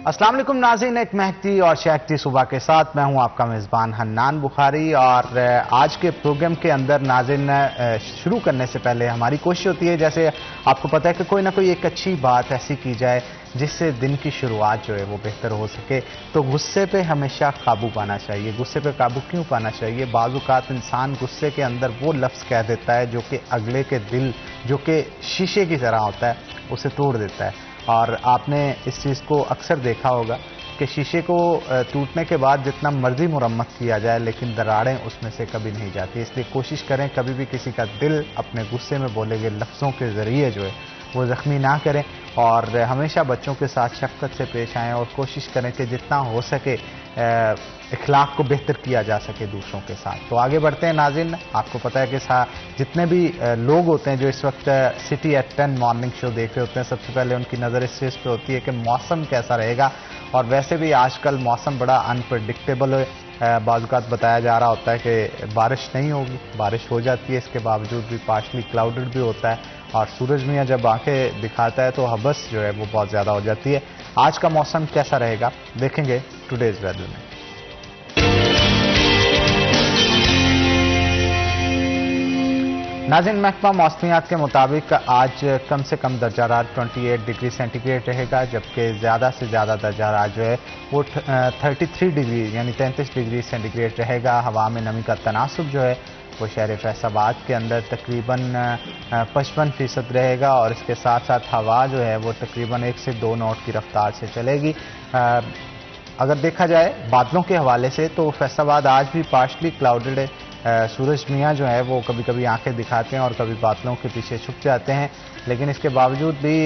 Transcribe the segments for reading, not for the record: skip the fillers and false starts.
अस्सलाम वालेकुम नाज़रीन, एक महकती और शहकती सुबह के साथ मैं हूं आपका मेज़बान हन्नान बुखारी। और आज के प्रोग्राम के अंदर नाज़रीन शुरू करने से पहले हमारी कोशिश होती है, जैसे आपको पता है कि कोई ना कोई एक अच्छी बात ऐसी की जाए जिससे दिन की शुरुआत जो है वो बेहतर हो सके। तो गुस्से पे हमेशा काबू पाना चाहिए। गुस्से पे काबू क्यों पाना चाहिए? बाज़ औक़ात इंसान गुस्से के अंदर वो लफ्ज़ कह देता है जो कि अगले के दिल, जो कि शीशे की तरह होता है, उसे तोड़ देता है। और आपने इस चीज़ को अक्सर देखा होगा कि शीशे को टूटने के बाद जितना मर्जी मुरम्मत किया जाए, लेकिन दरारें उसमें से कभी नहीं जाती। इसलिए कोशिश करें कभी भी किसी का दिल अपने गुस्से में बोले गए लफ्ज़ों के ज़रिए जो है वो ज़ख्मी ना करें। और हमेशा बच्चों के साथ शफ़क़त से पेश आएँ और कोशिश करें कि जितना हो सके इखलाक को बेहतर किया जा सके दूसरों के साथ। तो आगे बढ़ते हैं नाज़रीन। आपको पता है कि जितने भी लोग होते हैं जो इस वक्त सिटी एट 10 मॉर्निंग शो देख रहे होते हैं, सबसे पहले उनकी नज़र इस चीज़ पे होती है कि मौसम कैसा रहेगा। और वैसे भी आजकल मौसम बड़ा अनप्रडिक्टेबल है। बाज़ बताया जा रहा होता है कि बारिश नहीं होगी, बारिश हो जाती है, इसके बावजूद भी पार्शली क्लाउडेड भी होता है। और सूरज मियाँ जब आंखें दिखाता है तो हबस जो है वो बहुत ज़्यादा हो जाती है। आज का मौसम कैसा रहेगा देखेंगे टुडेज़ वेदर में। नाज़रीन, महकमा मौसमियात के मुताबिक आज कम से कम दर्जा हरारत 28 डिग्री सेंटीग्रेड रहेगा, जबकि ज़्यादा से ज़्यादा दर्जा हरारत जो है वो 33 डिग्री यानी 33 डिग्री सेंटीग्रेड रहेगा। हवा में नमी का तनासुब जो है वो शहर फैसलाबाद के अंदर तकरीबन 55% रहेगा। और इसके साथ साथ हवा जो है वो तकरीबन 1 से 2 नॉट की रफ्तार से चलेगी। अगर देखा जाए बादलों के हवाले से तो फैसलाबाद आज भी पार्शली क्लाउडेड है। सूरज मियाँ जो है वो कभी कभी आंखें दिखाते हैं और कभी बादलों के पीछे छुप जाते हैं, लेकिन इसके बावजूद भी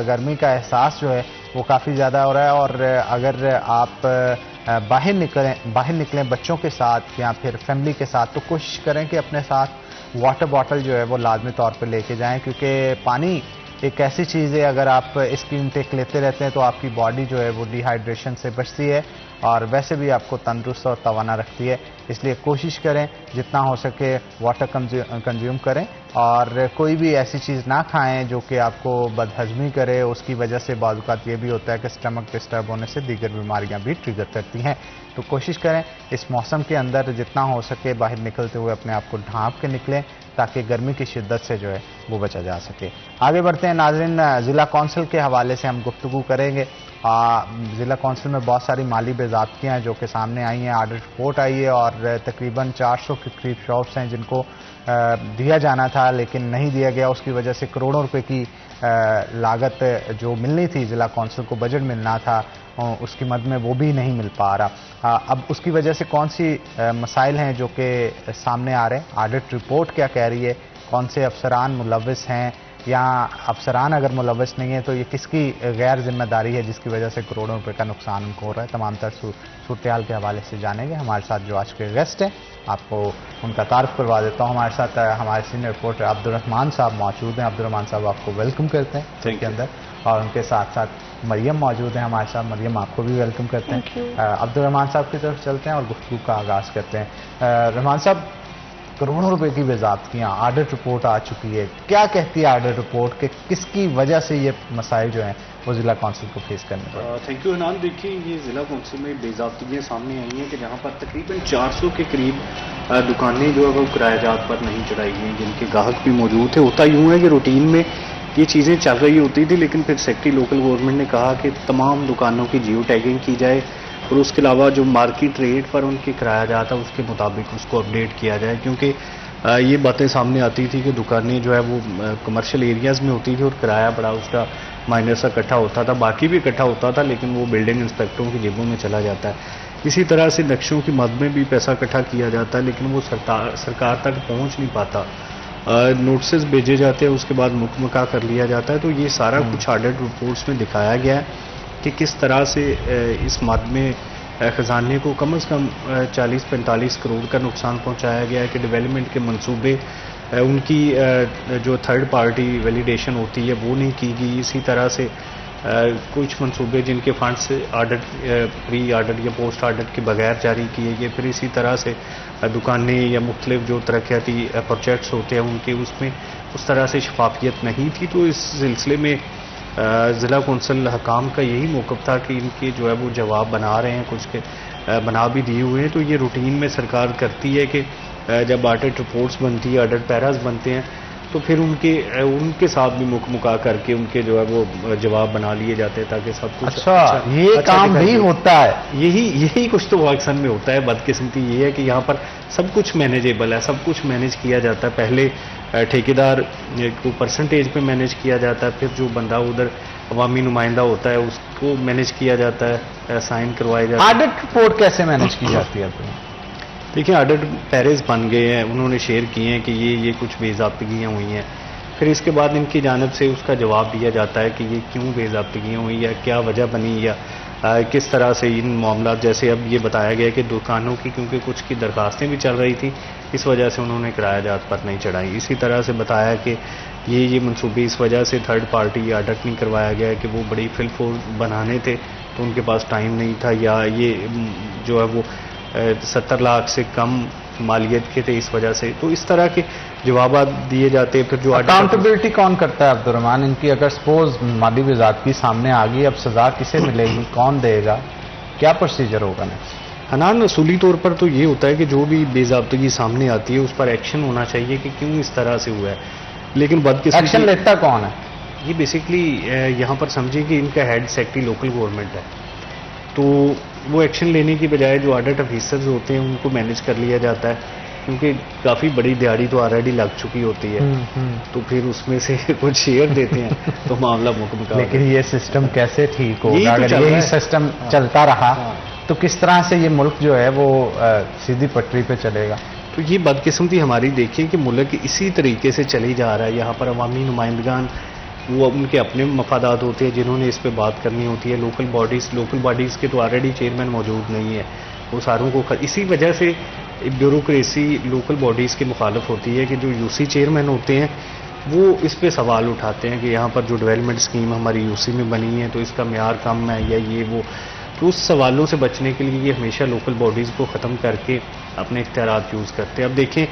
गर्मी का एहसास जो है वो काफ़ी ज़्यादा हो रहा है। और अगर आप बाहर निकलें बच्चों के साथ या फिर फैमिली के साथ, तो कोशिश करें कि अपने साथ वाटर बॉटल जो है वो लाजमी तौर पर लेके जाएं, क्योंकि पानी एक ऐसी चीज़ है, अगर आप इसकी इंटेक लेते रहते हैं तो आपकी बॉडी जो है वो डिहाइड्रेशन से बचती है और वैसे भी आपको तंदुरुस्त और तवाना रखती है। इसलिए कोशिश करें जितना हो सके वाटर कंज्यूम करें और कोई भी ऐसी चीज़ ना खाएं जो कि आपको बदहजमी करे। उसकी वजह से बाज़ औक़ात ये भी होता है कि स्टमक डिस्टर्ब होने से दीगर बीमारियां भी ट्रिगर करती हैं। तो कोशिश करें इस मौसम के अंदर जितना हो सके बाहर निकलते हुए अपने आप को ढांप के निकलें, ताकि गर्मी की शिद्दत से जो है वो बचा जा सके। आगे बढ़ते हैं नाज़रीन, ज़िला कौंसिल के हवाले से हम गुफ्तगू करेंगे। ज़िला कौंसिल में बहुत सारी माली बेज़ाब्तियाँ हैं जो कि सामने आई हैं। ऑडिट रिपोर्ट आई है और तकरीबन 400 के करीब शॉप्स हैं जिनको दिया जाना था लेकिन नहीं दिया गया। उसकी वजह से करोड़ों रुपए की लागत जो मिलनी थी, ज़िला कौंसिल को बजट मिलना था, उसकी मद में वो भी नहीं मिल पा रहा। अब उसकी वजह से कौन सी मसाइल हैं जो कि सामने आ रहे हैं, ऑडिट रिपोर्ट क्या कह रही है, कौन से अफसरान मुलव्वस हैं या अफसरान अगर मुलव्वस नहीं है तो ये किसकी गैर जिम्मेदारी है जिसकी वजह से करोड़ों रुपए का नुकसान उनको हो रहा है। तमाम तर सूरत हाल के हवाले से जानेंगे। हमारे साथ जो आज के गेस्ट हैं आपको उनका तारुफ करवा देता हूँ। हमारे साथ हमारे सीनियर रिपोर्टर अब्दुर्रहमान साहब मौजूद हैं। अब्दुर्रहमान साहब आपको वेलकम करते हैं टीम के अंदर, और उनके साथ साथ मरियम मौजूद हैं हमारे साथ। मरियम आपको भी वेलकम करते हैं। अब्दुर्रहमान साहब की तरफ चलते हैं और गुफ्तगू का आगाज़ करते हैं। रहमान साहब, करोड़ों रुपए की बेज़ाब्तियाँ, ऑडिट रिपोर्ट आ चुकी है, क्या कहती है ऑडिट रिपोर्ट कि किसकी वजह से ये मसाइल जो हैं वो ज़िला कौंसिल को फेस करने पड़े? Thank you Hanan. देखिए, ये ज़िला कौंसिल में बेज़ाब्तियाँ सामने आई हैं कि जहाँ पर तकरीबन 400 के करीब दुकानें जो है वो किरायाजात पर नहीं चढ़ाई गई, जिनके गाहक भी मौजूद थे। होता यूँ है कि रूटीन में ये चीज़ें चल रही होती थी, लेकिन फिर सेक्रेटरी लोकल गवर्नमेंट ने कहा कि तमाम दुकानों की जियो टैगिंग की जाए और उसके अलावा जो मार्केट रेट पर उनके किरायाजात है उसके मुताबिक उसको अपडेट किया जाए, क्योंकि ये बातें सामने आती थी कि दुकानें जो है वो कमर्शियल एरियाज़ में होती थी और किराया बड़ा उसका माइनर सा इकट्ठा होता था, बाकी भी इकट्ठा होता था, लेकिन वो बिल्डिंग इंस्पेक्टरों की जेबों में चला जाता है। इसी तरह से नक्शों की मद में भी पैसा इकट्ठा किया जाता है, लेकिन वो सरकार तक पहुँच नहीं पाता। नोटिस भेजे जाते हैं, उसके बाद मुकमका कर लिया जाता है। तो ये सारा कुछ ऑडिट रिपोर्ट्स में दिखाया गया है कि किस तरह से इस मद में ख़जाने को कम से कम 40-45 करोड़ का नुकसान पहुंचाया गया है कि डेवलपमेंट के मंसूबे उनकी जो थर्ड पार्टी वैलिडेशन होती है वो नहीं की गई। इसी तरह से कुछ मंसूबे जिनके फंड्स ऑडिट, प्री ऑडिट या पोस्ट ऑडिट के बगैर जारी किए गए। फिर इसी तरह से दुकानें या मुख्तलिफ जो तरक्याती प्रोजेक्ट्स होते हैं उनके उसमें उस तरह से शफाफियत नहीं थी। तो इस सिलसिले में ज़िला कौंसल हकाम का यही मौक़िफ़ था कि इनके जो है वो जवाब बना रहे हैं, कुछ के बना भी दिए हुए हैं। तो ये रूटीन में सरकार करती है कि जब ऑडिट रिपोर्ट्स बनती है, ऑडिट पैराज बनते हैं, तो फिर उनके साथ भी मुका करके उनके जो है वो जवाब बना लिए जाते हैं ताकि सब कुछ ये काम भी होता है। यही कुछ तो पाकिस्तान में होता है। बदकिस्मती ये है कि यहाँ पर सब कुछ मैनेजेबल है, सब कुछ मैनेज किया जाता है। पहले ठेकेदार को परसेंटेज पे मैनेज किया जाता है, फिर जो बंदा उधर अवामी नुमाइंदा होता है उसको मैनेज किया जाता है, साइन करवाए जाते हैं। ऑडिट रिपोर्ट कैसे मैनेज की जाती है? देखिए, ऑडिट पैरेज बन गए हैं, उन्होंने शेयर किए हैं कि ये कुछ बेज़ाब्तगियाँ हुई हैं। फिर इसके बाद इनकी जानिब से उसका जवाब दिया जाता है कि ये क्यों बेज़ाब्तगियाँ हुई या क्या वजह बनी या किस तरह से इन मामला, जैसे अब ये बताया गया कि दुकानों की क्योंकि कुछ की दरखास्तें भी चल रही थी, इस वजह से उन्होंने किराया जात पर नहीं चढ़ाई। इसी तरह से बताया कि ये मनसूबे इस वजह से थर्ड पार्टी ऑडिट नहीं करवाया गया कि वो बड़ी फिल बनाने थे तो उनके पास टाइम नहीं था, या ये जो है वो 70 लाख से कम मालियत के थे, इस वजह से। तो इस तरह के जवाब दिए जाते हैं। फिर जो अकाउंटेबिलिटी कौन करता है अब्दुर्रहमान इनकी? अगर सपोज माली बेज़ाब्तगी सामने आ गई, अब सजा किसे मिलेगी, कौन देगा, क्या प्रोसीजर होगा नेक्स्ट? हनान, असूली तौर पर तो ये होता है कि जो भी बेज़ाब्तगी सामने आती है उस पर एक्शन होना चाहिए कि क्यों इस तरह से हुआ है। लेकिन बदकिस्मती एक्शन लेता कौन है? ये बेसिकली यहाँ पर समझिए कि इनका हेड सेक्रेटरी लोकल गवर्नमेंट है, तो वो एक्शन लेने की बजाय जो ऑडिट ऑफिसर्स होते हैं उनको मैनेज कर लिया जाता है, क्योंकि काफ़ी बड़ी दिहाड़ी तो ऑलरेडी लग चुकी होती है। तो फिर उसमें से कुछ शेयर देते हैं तो मामला मुकम्मल। लेकिन ये सिस्टम कैसे ठीक होगा? अगर यही सिस्टम चलता रहा तो किस तरह से ये मुल्क जो है वो सीधी पटरी पे चलेगा? तो ये बदकिस्मती हमारी देखिए कि मुल्क इसी तरीके से चली जा रहा है। यहाँ पर अवामी नुमाइंदगान वो उनके अपने मफादात होते हैं जिन्होंने इस पे बात करनी होती है। लोकल बॉडीज़ के तो ऑलरेडी चेयरमैन मौजूद नहीं है, वो सारों को इसी वजह से ब्यूरोक्रेसी लोकल बॉडीज़ की मुखालफ होती है कि जो यूसी चेयरमैन होते हैं वो इस पे सवाल उठाते हैं कि यहाँ पर जो डेवलपमेंट स्कीम हमारी यूसी में बनी है तो इसका म्यार कम है या ये वो। तो उस सवालों से बचने के लिए ये हमेशा लोकल बॉडीज़ को ख़त्म करके अपने इख्तियारात यूज़ करते हैं। अब देखें,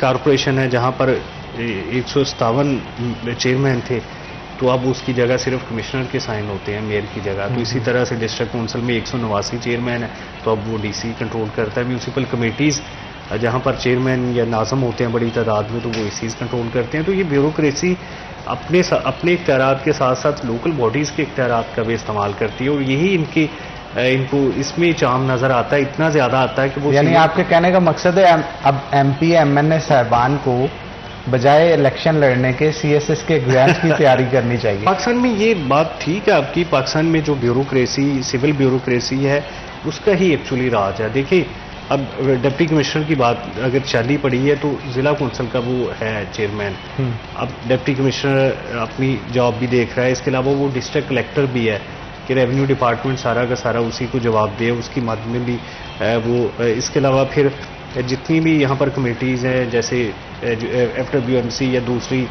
कॉरपोरेशन है जहाँ पर 157 चेयरमैन थे, तो अब उसकी जगह सिर्फ कमिश्नर के साइन होते हैं, मेयर की जगह। तो इसी तरह से डिस्ट्रिक्ट काउंसिल में 189 चेयरमैन है, तो अब वो डीसी कंट्रोल करता है। म्यूनसिपल कमेटीज़ जहाँ पर चेयरमैन या नाज़म होते हैं बड़ी तादाद में, तो वो इसी कंट्रोल करते हैं। तो ये ब्यूरोक्रेसी अपने इख्तियारात के साथ साथ लोकल बॉडीज़ के इख्तियारात का भी इस्तेमाल करती है, और यही इनको इसमें चाम नज़र आता है, इतना ज़्यादा आता है कि वो, यानी आपके कहने का मकसद है अब MP MNA साहबान को बजाय इलेक्शन लड़ने के CSS के एग्जाम्स की तैयारी करनी चाहिए। पाकिस्तान में ये बात ठीक है आपकी, पाकिस्तान में जो ब्यूरोक्रेसी, सिविल ब्यूरोक्रेसी है उसका ही एक्चुअली राज है। देखिए, अब डिप्टी कमिश्नर की बात अगर चाली पड़ी है तो ज़िला कौंसिल का वो है चेयरमैन। अब डिप्टी कमिश्नर अपनी जॉब भी देख रहा है, इसके अलावा वो डिस्ट्रिक्ट कलेक्टर भी है कि रेवेन्यू डिपार्टमेंट सारा का सारा उसी को जवाब दे, उसकी मद में भी वो। इसके अलावा फिर जितनी भी यहाँ पर कमेटीज़ हैं जैसे FWMC या दूसरी,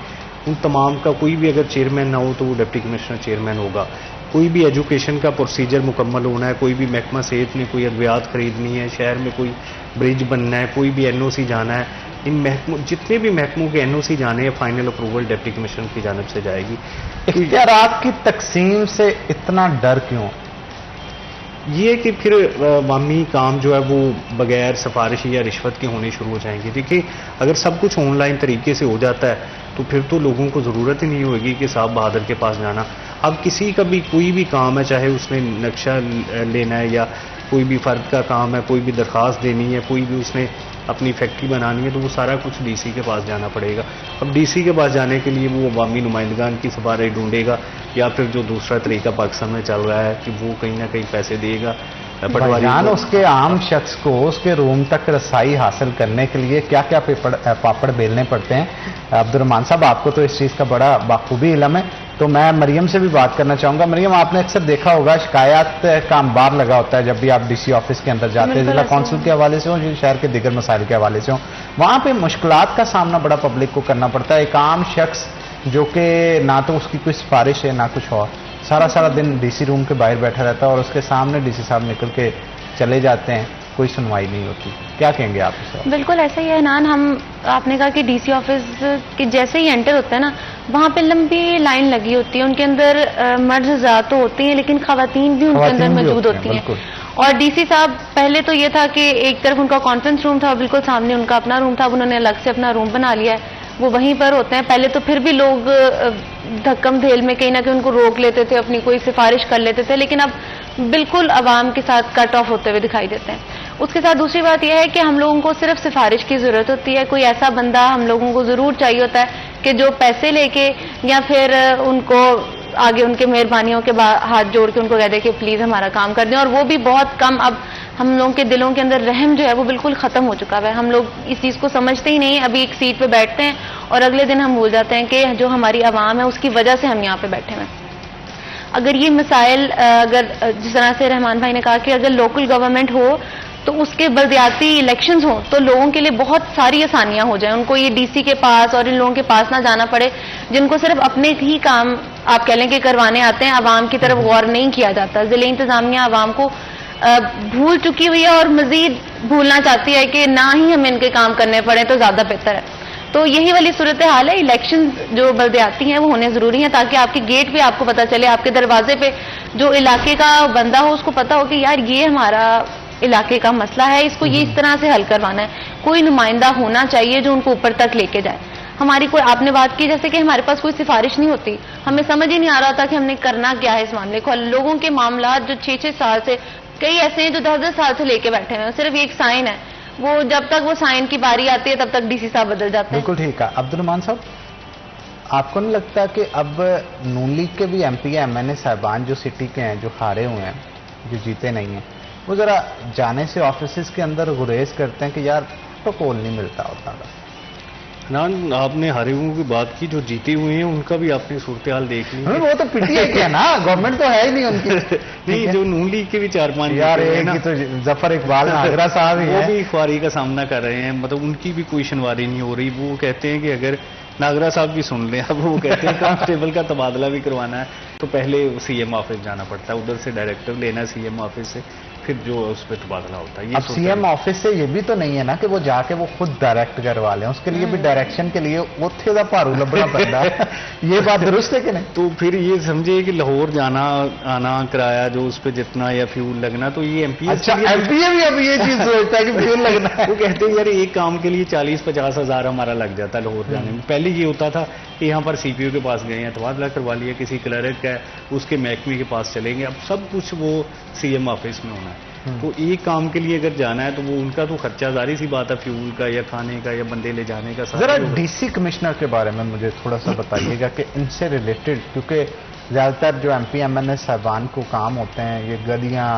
उन तमाम का कोई भी अगर चेयरमैन ना हो तो वो डिप्टी कमिश्नर चेयरमैन होगा। कोई भी एजुकेशन का प्रोसीजर मुकम्मल होना है, कोई भी महकमा सेहत ने कोई अद्वियात खरीदनी है, शहर में कोई ब्रिज बनना है, कोई भी NOC जाना है, इन जितने भी महकमों के NOC जाने हैं फाइनल अप्रूवल डिप्टी कमिश्नर की जानिब से जाएगी। इख्तियारात की तकसीम से इतना डर क्यों? ये कि फिर अवामी काम जो है वो बगैर सिफारिश या रिश्वत के होने शुरू हो जाएंगे। देखिए, अगर सब कुछ ऑनलाइन तरीके से हो जाता है तो फिर तो लोगों को ज़रूरत ही नहीं होगी कि साहब बहादुर के पास जाना। अब किसी का भी कोई भी काम है, चाहे उसने नक्शा लेना है या कोई भी फ़र्द का काम है, कोई भी दरख्वास्त देनी है, कोई भी उसने अपनी फैक्ट्री बनानी है, तो वो सारा कुछ DC के पास जाना पड़ेगा। अब DC के पास जाने के लिए वो अवामी नुमाइंदगान की सिफारिश ढूंढेगा, या फिर जो दूसरा तरीका पाकिस्तान में चल रहा है कि वो कहीं ना कहीं पैसे देगा पटवारी। उसके आम शख्स को उसके रूम तक रसाई हासिल करने के लिए क्या क्या पापड़ बेलने पड़ते हैं? अब्दुर्रहमान साहब, आपको तो इस चीज़ का बड़ा बाखूबी इल्म है, तो मैं मरियम से भी बात करना चाहूँगा। मरियम, आपने अक्सर देखा होगा शिकायत का अंबार लगा होता है जब भी आप DC ऑफिस के अंदर जाते हैं, जिला कौंसिल के हवाले से हो, शहर के दिगर मसाइल के हवाले से हो, वहाँ पे मुश्किलात का सामना बड़ा पब्लिक को करना पड़ता है। एक आम शख्स जो कि ना तो उसकी कोई सिफारिश है ना कुछ और, सारा दिन DC रूम के बाहर बैठा रहता है और उसके सामने DC साहब निकल के चले जाते हैं कोई सुनवाई नहीं होती, क्या कहेंगे आप इस? बिल्कुल ऐसा ही है नान। आपने कहा कि डीसी ऑफिस के जैसे ही एंटर होता है ना, वहाँ पे लंबी लाइन लगी होती है। उनके अंदर मर्द ज़ात तो होती हैं, लेकिन खवातीन भी उनके अंदर मौजूद होती हैं। और डीसी साहब, पहले तो ये था कि एक तरफ उनका कॉन्फ्रेंस रूम था, बिल्कुल सामने उनका अपना रूम था, उन्होंने अलग से अपना रूम बना लिया है, वो वहीं पर होते हैं। पहले तो फिर भी लोग धक्कम धेल में कहीं ना कहीं उनको रोक लेते थे, अपनी कोई सिफारिश कर लेते थे, लेकिन अब बिल्कुल आवाम के साथ कट ऑफ होते हुए दिखाई देते हैं। उसके साथ दूसरी बात यह है कि हम लोगों को सिर्फ सिफारिश की जरूरत होती है। कोई ऐसा बंदा हम लोगों को जरूर चाहिए होता है कि जो पैसे लेके या फिर उनको आगे उनके मेहरबानियों के हाथ जोड़ के उनको कह दे कि प्लीज हमारा काम कर दें, और वो भी बहुत कम। अब हम लोगों के दिलों के अंदर रहम जो है वो बिल्कुल खत्म हो चुका है। हम लोग इस चीज को समझते ही नहीं। अभी एक सीट पे बैठते हैं और अगले दिन हम भूल जाते हैं कि जो हमारी आवाम है उसकी वजह से हम यहाँ पे बैठे हुए हैं। अगर ये मिसाइल, अगर जिस तरह से रहमान भाई ने कहा कि अगर लोकल गवर्नमेंट हो तो उसके बलदियाती इलेक्शंस हो तो लोगों के लिए बहुत सारी आसानियां हो जाएं, उनको ये डीसी के पास और इन लोगों के पास ना जाना पड़े जिनको सिर्फ अपने ही काम आप कह लें कि करवाने आते हैं। आवाम की तरफ गौर नहीं किया जाता। जिले इंतजामिया आवाम को भूल चुकी हुई है और मजीद भूलना चाहती है कि ना ही हमें इनके काम करने पड़े तो ज्यादा बेहतर है। तो यही वाली सूरत हाल है। इलेक्शन जो बलदियाती हैं वो होने जरूरी हैं ताकि आपके गेट पे आपको पता चले, आपके दरवाजे पे जो इलाके का बंदा हो उसको पता हो कि यार ये हमारा इलाके का मसला है, इसको ये इस तरह से हल करवाना है। कोई नुमाइंदा होना चाहिए जो उनको ऊपर तक लेके जाए। हमारी कोई, आपने बात की जैसे कि हमारे पास कोई सिफारिश नहीं होती, हमें समझ ही नहीं आ रहा था कि हमने करना क्या है इस मामले को। लोगों के मामला जो 6-6 साल से, कई ऐसे हैं जो 10-10 साल से लेके बैठे हैं, सिर्फ एक साइन है, वो जब तक वो साइन की बारी आती है तब तक डीसी साहब बदल जाते हैं। बिल्कुल ठीक है। अब्दुल रहमान साहब, आपको नहीं लगता कि अब नून लीग के भी एमपी एमएनए साहबान जो सिटी के हैं, जो हारे हुए हैं, जो जीते नहीं हैं, वो जरा जाने से ऑफिस के अंदर गुरेज करते हैं कि यार प्रोटोकॉल नहीं मिलता होता? नान, आपने हारे हुओं की बात की, जो जीते हुए हैं उनका भी आपने सूरत हाल देख ली। वो तो पीटीआई के है ना, गवर्नमेंट तो है ही नहीं उनकी। नहीं, जो नून लीग के भी 4-5 यार एक तो जफर इकबाल नागरा साहब ही वो भी ख्वारी का सामना कर रहे हैं, मतलब उनकी भी कोई सुनवाई नहीं हो रही। वो कहते हैं कि अगर नागरा साहब भी सुन लें, अब वो कहते हैं कांस्टेबल का तबादला भी करवाना है तो पहले सीएम ऑफिस जाना पड़ता है, उधर से डायरेक्टिव लेना सीएम ऑफिस से, फिर जो उस पर तबादला होता है। अब सीएम ऑफिस से ये भी तो नहीं है ना कि वो जाके वो खुद डायरेक्ट करवा लें, उसके लिए भी डायरेक्शन के लिए उत्थे दा भारू लभना पड़ता है। ये बात दुरुस्त है कि नहीं? तो फिर ये समझे कि लाहौर जाना आना किराया जो उस पर जितना या फ्यूल लगना, तो ये एमपीए, अच्छा एमपीए भी अब ये चीज सोचता है कि फ्यूल लगना है। वो कहते हैं यार एक काम के लिए 40-50 हज़ार हमारा लग जाता है लाहौर जाने में। पहले ये होता था कि यहाँ पर सीपीओ के पास गए हैं, तबादला करवा लिया, किसी क्लर्क है उसके महकमे के पास चलेंगे, अब सब कुछ वो सीएम ऑफिस में होना है। तो एक काम के लिए अगर जाना है तो वो उनका तो खर्चा, जारी सी बात है, फ्यूल का या खाने का या बंदे ले जाने का। जरा डीसी कमिश्नर के बारे में मुझे थोड़ा सा बताइएगा कि इनसे रिलेटेड, क्योंकि ज़्यादातर जो एमपी एमएनए साहबान को काम होते हैं ये गलियाँ,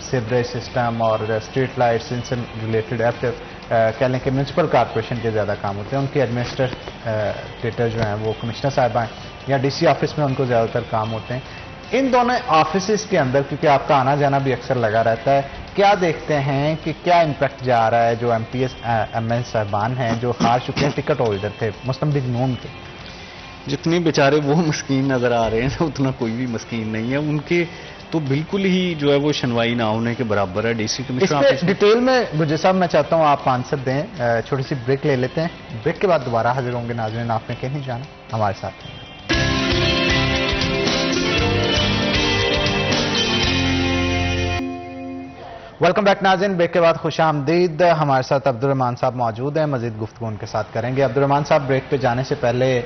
सीवरेज सिस्टम और स्ट्रीट लाइट्स, इनसे रिलेटेड कह लें कि म्यूनसिपल कॉरपोरेशन के ज़्यादा काम होते हैं। उनके एडमिनिस्ट्रेटर जो हैं वो कमिश्नर साहब हैं या डीसी ऑफिस में उनको ज़्यादातर काम होते हैं। इन दोनों ऑफिस के अंदर, क्योंकि आपका आना जाना भी अक्सर लगा रहता है, क्या देखते हैं कि क्या इम्पैक्ट जा रहा है जो एमपीएस एमएन साहबान हैं जो हार चुके हैं, टिकट होल्डर थे मुस्तंबिक नून के? जितने बेचारे वो मस्कीन नजर आ रहे हैं उतना कोई भी मस्कीन नहीं है। उनके तो बिल्कुल ही जो है वो सुनवाई ना होने के बराबर है। डीसी कमिश्नर डिटेल में गुजर साहब मैं चाहता हूँ आप आंसर दें। छोटी सी ब्रेक ले लेते हैं, ब्रेक के बाद दोबारा हाजिर होंगे। नाज़रीन, आपने कहीं नहीं जाना, हमारे साथ हैं। वेलकम बैक नाज़रीन, ब्रेक के बाद खुश आमदीद। हमारे साथ अब्दुल रहमान साहब मौजूद हैं, मजीद गुफ्तगू उनके साथ करेंगे। अब्दुल रहमान साहब, ब्रेक पे जाने से पहले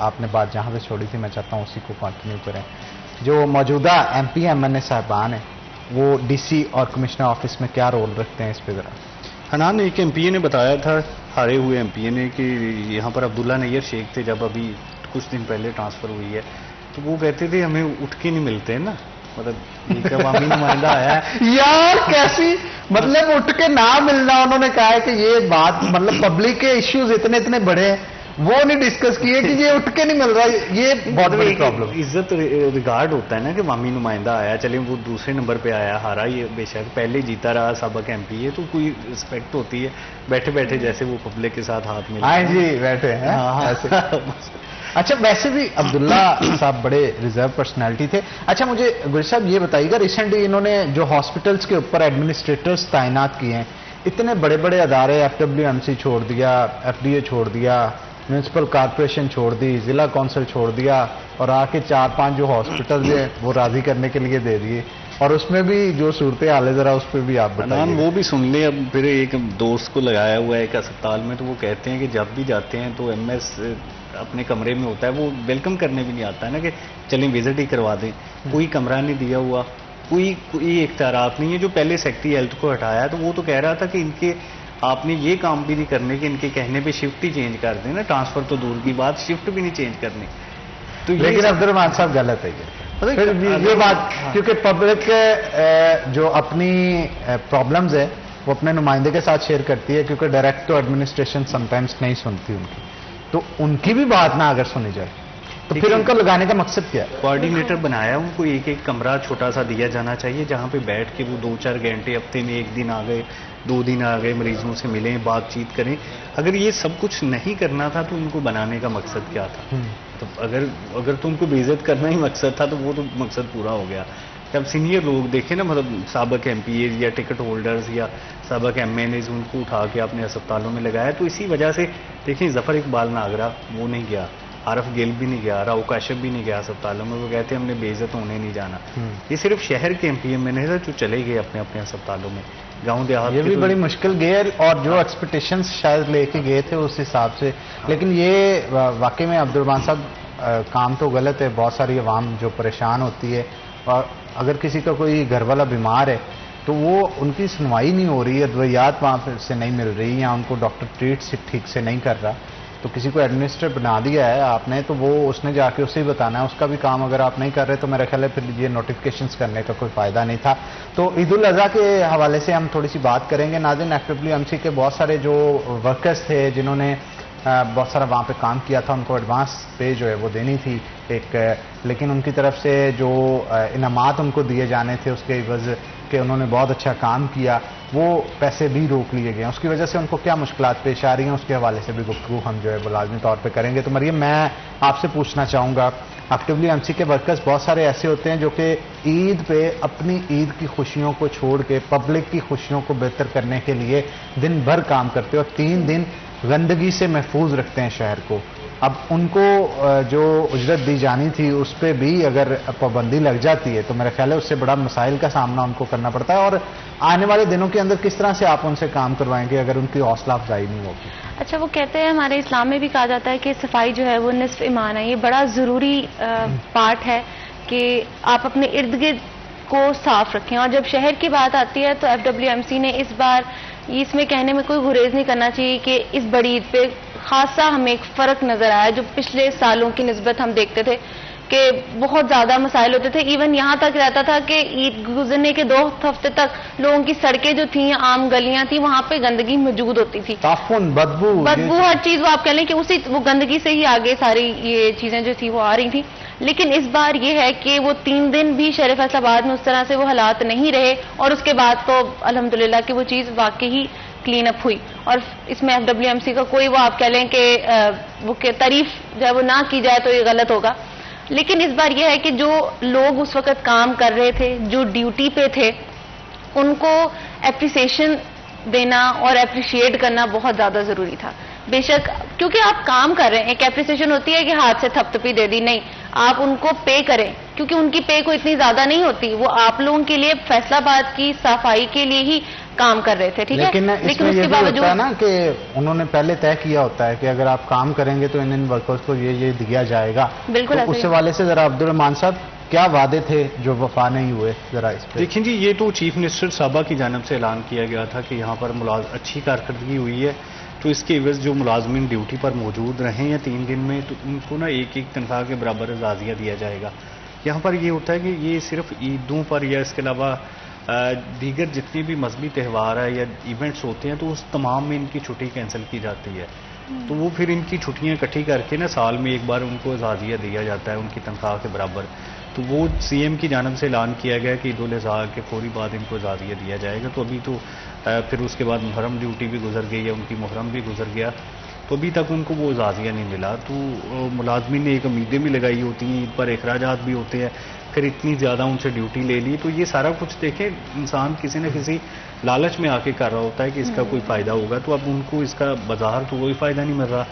आपने बात जहाँ पे छोड़ी थी मैं चाहता हूँ उसी को कंटिन्यू करें। जो मौजूदा एमपी एमएनए साहबान हैं वो डीसी और कमिश्नर ऑफिस में क्या रोल रखते हैं, इस पर जरा। हनान, एक एमपीए ने बताया था, हारे हुए एमपीए ने, कि यहाँ पर अब्दुल्ला नैयर शेख थे जब अभी कुछ दिन पहले ट्रांसफर हुई है, तो वो कहते थे हमें उठ के नहीं मिलते हैं ना, मतलब एक अवामी नुमाइंदा आया यार कैसी, मतलब उठ के ना मिलना। उन्होंने कहा है कि ये बात, मतलब पब्लिक के इश्यूज इतने इतने बड़े हैं वो नहीं डिस्कस किए कि ये उठ के नहीं मिल रहा, ये बहुत बड़ी प्रॉब्लम। इज्जत रिगार्ड होता है ना कि अवामी नुमाइंदा आया, चले वो दूसरे नंबर पे आया, हारा, ये बेशक पहले जीता रहा सबक एमपीए, तो कोई रिस्पेक्ट होती है। बैठे बैठे जैसे वो पब्लिक के साथ हाथ मिला, हाँ जी बैठे हैं। अच्छा, वैसे भी अब्दुल्ला साहब बड़े रिजर्व पर्सनालिटी थे। अच्छा, मुझे गुरु साहब ये बताइएगा, रिसेंटली इन्होंने जो हॉस्पिटल्स के ऊपर एडमिनिस्ट्रेटर्स तैनात किए हैं, इतने बड़े बड़े अदारे, FWMC छोड़ दिया, FDA छोड़ दिया, म्यूनसिपल कॉरपोरेशन छोड़ दी, जिला कौंसिल छोड़ दिया, और आके 4-5 जो हॉस्पिटल है वो राजी करने के लिए दे दिए, और उसमें भी जो सूरत हाल है, जरा उस पर भी आप बताइए। वो भी सुन ले। अब फिर एक दोस्त को लगाया हुआ है एक अस्पताल में, तो वो कहते हैं कि जब भी जाते हैं तो MS अपने कमरे में होता है, वो वेलकम करने भी नहीं आता है ना कि चलें विजिट ही करवा दें। कोई कमरा नहीं दिया हुआ, कोई इख्तियारात नहीं है। जो पहले सेक्रेटरी हेल्थ को हटाया तो वो तो कह रहा था कि इनके आपने ये काम भी नहीं करने कि इनके कहने पे शिफ्ट ही चेंज कर देना, ट्रांसफर तो दूर की बात, शिफ्ट भी नहीं चेंज करनी। तो लेकिन अब्दुर्रहमान साहब गलत है ये बात, क्योंकि पब्लिक जो अपनी प्रॉब्लम्स है वो अपने नुमाइंदे के साथ शेयर करती है, क्योंकि डायरेक्ट तो एडमिनिस्ट्रेशन समटाइम्स नहीं सुनती उनकी, तो उनकी भी बात ना अगर सुनी जाए तो फिर उनको लगाने का मकसद क्या है? कोऑर्डिनेटर बनाया, उनको एक कमरा छोटा सा दिया जाना चाहिए जहां पे बैठ के वो 2-4 घंटे, हफ्ते में 1 दिन आ गए, 2 दिन आ गए, मरीजों से मिलें, बातचीत करें। अगर ये सब कुछ नहीं करना था तो उनको बनाने का मकसद क्या था? तो अगर तो उनको बेइज्जत करना ही मकसद था तो वो तो मकसद पूरा हो गया। जब सीनियर लोग देखे ना, मतलब साबिक MPAs या टिकट होल्डर्स या साबिक MNAs, उनको उठा के अपने अस्पतालों में लगाया, तो इसी वजह से देखिए जफर इकबाल नागरा वो नहीं गया, आरफ गिल भी नहीं गया, राव काशिफ भी नहीं गया अस्पतालों में, वो कहते हैं हमने बेइज्जत होने नहीं जाना। ये सिर्फ शहर के MPMN है जो चले गए अपने अपने अस्पतालों में, गांव देहात ये भी बड़ी मुश्किल गए, और जो एक्सपेक्टेशंस शायद लेके गए थे उस हिसाब से। लेकिन ये वाकई में अब्दुर्रहमान साहब काम तो गलत है। बहुत सारी अवाम जो परेशान होती है, और अगर किसी का कोई घर वाला बीमार है तो वो उनकी सुनवाई नहीं हो रही है, दवाइयात वहाँ से नहीं मिल रही, या उनको डॉक्टर ट्रीट ठीक से नहीं कर रहा, तो किसी को एडमिनिस्ट्रेटर बना दिया है आपने, तो वो उसने जाके उसे ही बताना है। उसका भी काम अगर आप नहीं कर रहे तो मेरा ख्याल है फिर ये नोटिफिकेशंस करने का कोई फायदा नहीं था। तो ईद उल अज़हा के हवाले से हम थोड़ी सी बात करेंगे। नाज़रीन, FWMC के बहुत सारे जो वर्कर्स थे जिन्होंने बहुत सारा वहाँ पे काम किया था, उनको एडवांस पे जो है वो देनी थी एक, लेकिन उनकी तरफ से जो इनामात उनको दिए जाने थे उसके एवज़ के उन्होंने बहुत अच्छा काम किया, वो पैसे भी रोक लिए गए। उसकी वजह से उनको क्या मुश्किलात पेश आ रही हैं, उसके हवाले से भी गुफ्तगू हम जो है वो लाजमी तौर पे करेंगे। तो मरियम, मैं आपसे पूछना चाहूँगा, FWMC के वर्कर्स बहुत सारे ऐसे होते हैं जो कि ईद पे अपनी ईद की खुशियों को छोड़ के पब्लिक की खुशियों को बेहतर करने के लिए दिन भर काम करते हैं और 3 दिन गंदगी से महफूज रखते हैं शहर को। अब उनको जो उजरत दी जानी थी उस पर भी अगर पाबंदी लग जाती है तो मेरा ख्याल है उससे बड़ा मसाइल का सामना उनको करना पड़ता है। और आने वाले दिनों के अंदर किस तरह से आप उनसे काम करवाएंगे अगर उनकी हौसला अफजाई नहीं होगी? अच्छा, वो कहते हैं हमारे इस्लाम में भी कहा जाता है कि सफाई जो है वो निस्फ ईमान है। ये बड़ा ज़रूरी पार्ट है कि आप अपने इर्द गिर्द को साफ रखें। और जब शहर की बात आती है तो FWMC ने इस बार इसमें कहने में कोई गुरेज नहीं करना चाहिए कि इस बड़ी ईद पे खासा हमें एक फ़र्क नज़र आया। जो पिछले सालों की निस्बत हम देखते थे कि बहुत ज़्यादा मसाइल होते थे। इवन यहाँ तक रहता था कि ईद गुजरने के 2 हफ्ते तक लोगों की सड़कें जो थी, आम गलियां थी, वहाँ पे गंदगी मौजूद होती थी, ताफुन, बदबू हर चीज़ वो आप कह लें कि वो गंदगी से ही आगे सारी ये चीज़ें जो थी वो आ रही थी। लेकिन इस बार ये है कि वो 3 दिन भी शहर फैसलाबाद में उस तरह से वो हालात नहीं रहे और उसके बाद तो अल्हम्दुलिल्लाह कि वो चीज़ वाकई ही क्लीन अप हुई। और इसमें FWMC का कोई वो आप कह लें कि वो तारीफ जो है वो ना की जाए तो ये गलत होगा। लेकिन इस बार ये है कि जो लोग उस वक्त काम कर रहे थे, जो ड्यूटी पे थे, उनको एप्रिसिएशन देना और एप्रिशिएट करना बहुत ज़्यादा ज़रूरी था। बेशक क्योंकि आप काम कर रहे हैं, एक एप्रिसिएशन होती है कि हाथ से थपथपी दे दी, नहीं, आप उनको पे करें क्योंकि उनकी पे को इतनी ज़्यादा नहीं होती। वो आप लोगों के लिए फैसलाबाद की सफाई के लिए ही काम कर रहे थे, ठीक है। लेकिन उसके बावजूद ना कि उन्होंने पहले तय किया होता है कि अगर आप काम करेंगे तो इन वर्कर्स को ये दिया जाएगा। बिल्कुल। तो उस हवाले से जरा अब्दुर्रहमान साहब क्या वादे थे जो वफा नहीं हुए, जरा इस पे देखिए जी। ये तो चीफ मिनिस्टर साहबा की जानिब से ऐलान किया गया था कि यहाँ पर अच्छी कारकर्दगी हुई है तो इसके एवज जो मुलाजमीन ड्यूटी पर मौजूद रहें या 3 दिन में तो उनको ना एक तनख्वाह के बराबर एजाज़िया दिया जाएगा। यहाँ पर ये होता है कि ये सिर्फ ईदों पर या इसके अलावा दीगर जितने भी मजहबी त्यौहार है या इवेंट्स होते हैं तो उस तमाम में इनकी छुट्टी कैंसिल की जाती है। तो वो फिर इनकी छुट्टियां इकट्ठी करके ना साल में एक बार उनको एजाज़िया दिया जाता है उनकी तनख्वाह के बराबर। तो वो CM की जानिब से ऐलान किया गया कि ईद उल अज़हा के फौरी बाद इनको एजाज़िया दिया जाएगा। तो अभी तो फिर उसके बाद मुहर्रम ड्यूटी भी गुजर गई है, उनकी मुहर्रम भी गुजर गया। तो अभी तक उनको वो जाजिया नहीं मिला। तो मुलाजमीन ने एक उम्मीदें भी लगाई होती हैं, ईद पर अखराजात भी होते हैं, फिर इतनी ज़्यादा उनसे ड्यूटी ले ली। तो ये सारा कुछ देखें, इंसान किसी न किसी लालच में आके कर रहा होता है कि इसका कोई फ़ायदा होगा, तो अब उनको इसका बाजार तो कोई फ़ायदा नहीं मिल रहा।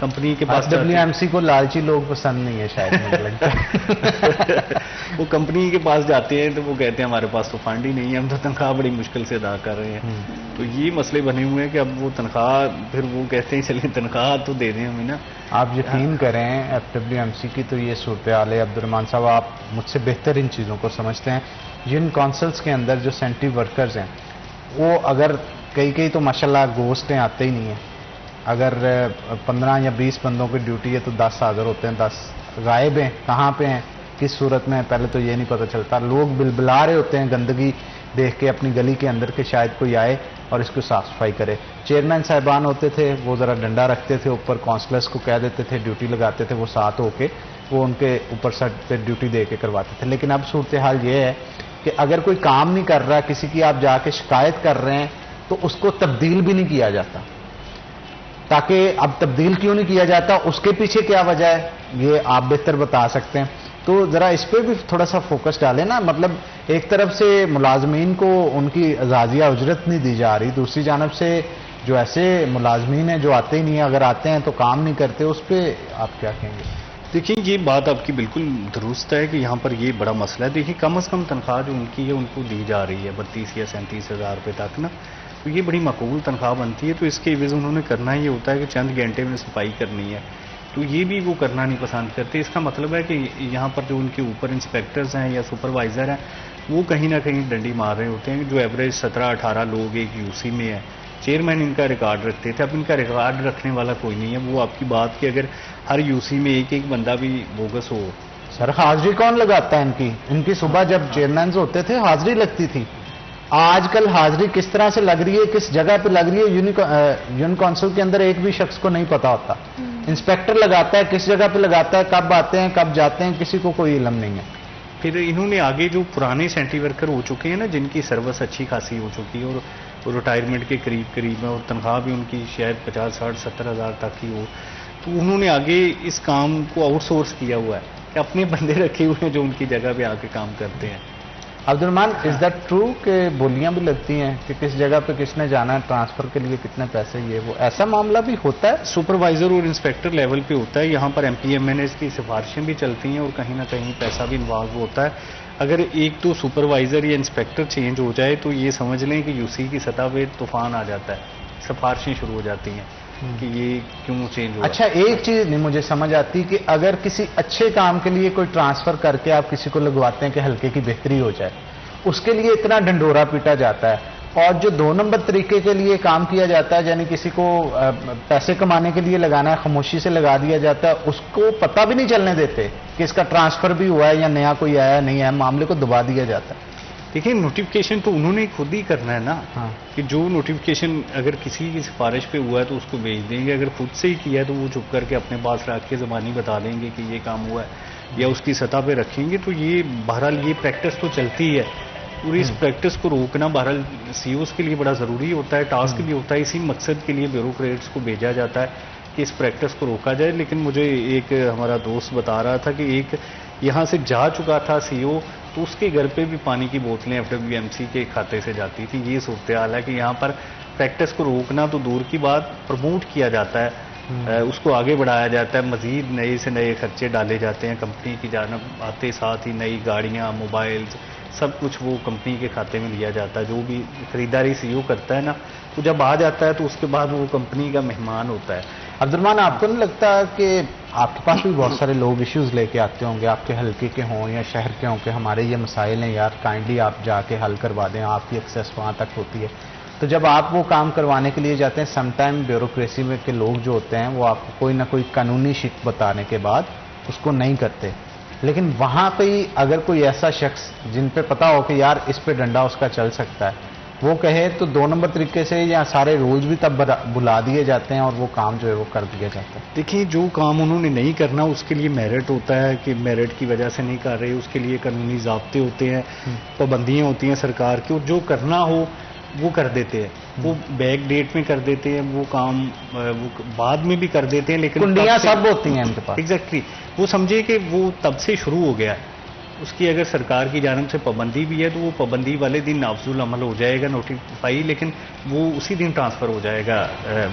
कंपनी के पास WMC को लालची लोग पसंद नहीं है शायद, मुझे लगता है। वो कंपनी के पास जाते हैं तो वो कहते हैं हमारे पास तो फंड ही नहीं है, हम तो तनख्वाह बड़ी मुश्किल से अदा कर रहे हैं। तो ये मसले बने हुए हैं कि अब वो तनख्वाह, फिर वो कहते हैं चलिए तनख्वाह तो दे दें हमें ना। आप यकीन करें FWMC की तो ये सूरत हाल है। अब्दुर्रहमान साहब, आप मुझसे बेहतर इन चीज़ों को समझते हैं। जिन कौंसल्स के अंदर जो सेंट्री वर्कर्स हैं, वो अगर कई तो माशाल्लाह गोश्तें आते ही नहीं हैं। अगर 15 या 20 बंदों की ड्यूटी है तो 10 हाज़िर होते हैं, 10 गायब हैं। कहाँ पे हैं, किस सूरत में, पहले तो ये नहीं पता चलता। लोग बिलबिला रहे होते हैं गंदगी देख के अपनी गली के अंदर के शायद कोई आए और इसको साफ सफाई करे। चेयरमैन साहिबान होते थे, वो ज़रा डंडा रखते थे ऊपर, काउंसलर्स को कह देते थे, ड्यूटी लगाते थे, वो साथ होके वो उनके ऊपर सर पे ड्यूटी दे के करवाते थे। लेकिन अब सूरत हाल ये है कि अगर कोई काम नहीं कर रहा, किसी की आप जाके शिकायत कर रहे हैं तो उसको तब्दील भी नहीं किया जाता। ताकि अब तब्दील क्यों नहीं किया जाता, उसके पीछे क्या वजह है, ये आप बेहतर बता सकते हैं। तो ज़रा इस पर भी थोड़ा सा फोकस डालें ना। मतलब एक तरफ से मुलाजमीन को उनकी जाजिया उजरत नहीं दी जा रही, दूसरी जानब से जो ऐसे मुलाजमीन हैं जो आते ही नहीं है, अगर आते हैं तो काम नहीं करते, उस पर आप क्या कहेंगे? देखिए, ये बात आपकी बिल्कुल दुरुस्त है कि यहाँ पर ये बड़ा मसला है। देखिए, कम से कम तनख्वाह जो उनकी है उनको दी जा रही है 32 या 37 हज़ार रुपये तक ना, तो ये बड़ी मकबूल तनख्वाह बनती है। तो इसके एवज़ उन्होंने करना ये होता है कि चंद घंटे में सफाई करनी है, तो ये भी वो करना नहीं पसंद करते। इसका मतलब है कि यहाँ पर जो उनके ऊपर इंस्पेक्टर्स हैं या सुपरवाइज़र हैं, वो कहीं ना कहीं डंडी मार रहे होते हैं। जो एवरेज 17-18 लोग एक यूसी में है, चेयरमैन इनका रिकॉर्ड रखते थे, अब इनका रिकॉर्ड रखने वाला कोई नहीं है। वो आपकी बात कि अगर हर यूसी में एक बंदा भी बोगस हो। सर, हाजिरी कौन लगाता है इनकी? इनकी सुबह जब चेयरमैन होते थे हाजिरी लगती थी। आजकल हाजिरी किस तरह से लग रही है, किस जगह पे लग रही है, यूनियन काउंसिल के अंदर एक भी शख्स को नहीं पता होता। इंस्पेक्टर लगाता है, किस जगह पे लगाता है, कब आते हैं कब जाते हैं, किसी को कोई इल्म नहीं है। फिर इन्होंने आगे जो पुराने सेंट्री वर्कर हो चुके हैं ना, जिनकी सर्विस अच्छी खासी हो चुकी है और रिटायरमेंट के करीब है, और तनख्वाह भी उनकी शायद 50, 60, 70 हज़ार तक की हो, तो उन्होंने आगे इस काम को आउटसोर्स किया हुआ है कि अपने बंदे रखे हुए हैं जो उनकी जगह पे आके काम करते हैं। अब्दुर्रहमान, इज दैट ट्रू कि बोलियां भी लगती हैं कि किस जगह पे किसने जाना है, ट्रांसफर के लिए कितने पैसे, ये वो ऐसा मामला भी होता है? सुपरवाइजर और इंस्पेक्टर लेवल पे होता है। यहाँ पर MPMNS की सिफारिशें भी चलती हैं और कहीं ना कहीं पैसा भी इन्वॉल्व होता है। अगर एक तो सुपरवाइजर या इंस्पेक्टर चेंज हो जाए तो ये समझ लें कि यूसी की सतह पे तूफान आ जाता है, सिफारिशें शुरू हो जाती हैं कि ये क्यों चेंज हुआ। अच्छा, एक चीज नहीं मुझे समझ आती कि अगर किसी अच्छे काम के लिए कोई ट्रांसफर करके आप किसी को लगवाते हैं कि हल्के की बेहतरी हो जाए, उसके लिए इतना ढंढोरा पीटा जाता है, और जो 2 नंबर तरीके के लिए काम किया जाता है, यानी किसी को पैसे कमाने के लिए लगाना है, खामोशी से लगा दिया जाता है, उसको पता भी नहीं चलने देते कि इसका ट्रांसफर भी हुआ है या नया कोई आया नहीं है, मामले को दबा दिया जाता है। देखिए, नोटिफिकेशन तो उन्होंने खुद ही करना है ना। हाँ। कि जो नोटिफिकेशन अगर किसी की सिफारिश पे हुआ है तो उसको भेज देंगे, अगर खुद से ही किया है तो वो चुप करके अपने पास रख के ज़बानी बता देंगे कि ये काम हुआ है या उसकी सतह पे रखेंगे। तो ये बहरहाल ये प्रैक्टिस तो चलती है, और इस प्रैक्टिस को रोकना बहरहाल CEOs के लिए बड़ा ज़रूरी होता है, टास्क भी होता है। इसी मकसद के लिए ब्यूरोक्रेट्स को भेजा जाता है कि इस प्रैक्टिस को रोका जाए। लेकिन मुझे एक हमारा दोस्त बता रहा था कि एक यहाँ से जा चुका था CEO, तो उसके घर पे भी पानी की बोतलें FWMC के खाते से जाती थी। ये सूरत हाल है कि यहाँ पर प्रैक्टिस को रोकना तो दूर की बात, प्रमोट किया जाता है, उसको आगे बढ़ाया जाता है, मजीद नए से नए खर्चे डाले जाते हैं कंपनी की जानब, आते साथ ही नई गाड़ियाँ, मोबाइल्स, सब कुछ वो कंपनी के खाते में लिया जाता है। जो भी खरीदारी CEO करता है ना, तो जब आ जाता है तो उसके बाद वो कंपनी का मेहमान होता है। अब्दुर्रहमान, आपको नहीं लगता कि आपके पास भी बहुत सारे लोग इश्यूज लेके आते होंगे, आपके हल्के के हों या शहर के हों, कि हमारे ये मसाइल हैं यार, काइंडली आप जाके हल करवा दें, आपकी एक्सेस वहाँ तक होती है। तो जब आप वो काम करवाने के लिए जाते हैं, समटाइम ब्यूरोक्रेसी में के लोग जो होते हैं वो आपको कोई ना कोई कानूनी शिक बताने के बाद उसको नहीं करते। लेकिन वहाँ पे ही अगर कोई ऐसा शख्स जिन पे पता हो कि यार इस पे डंडा उसका चल सकता है, वो कहे, तो 2 नंबर तरीके से या सारे रूल्स भी तब बुला दिए जाते हैं और वो काम जो है वो कर दिया जाता है। देखिए, जो काम उन्होंने नहीं करना उसके लिए मेरिट होता है कि मेरिट की वजह से नहीं कर रहे, उसके लिए कानूनी ज़ाब्ते होते हैं, पाबंदियाँ होती हैं सरकार की, और जो करना हो वो कर देते हैं। वो बैक डेट में कर देते हैं वो काम, वो बाद में भी कर देते हैं, लेकिन कुंडियां सब होती हैं इनके पास। एग्जैक्टली, वो समझे कि वो तब से शुरू हो गया है। उसकी अगर सरकार की जानिब से पाबंदी भी है तो वो पाबंदी वाले दिन नाफजुल अमल हो जाएगा, नोटिफाई, लेकिन वो उसी दिन ट्रांसफ़र हो जाएगा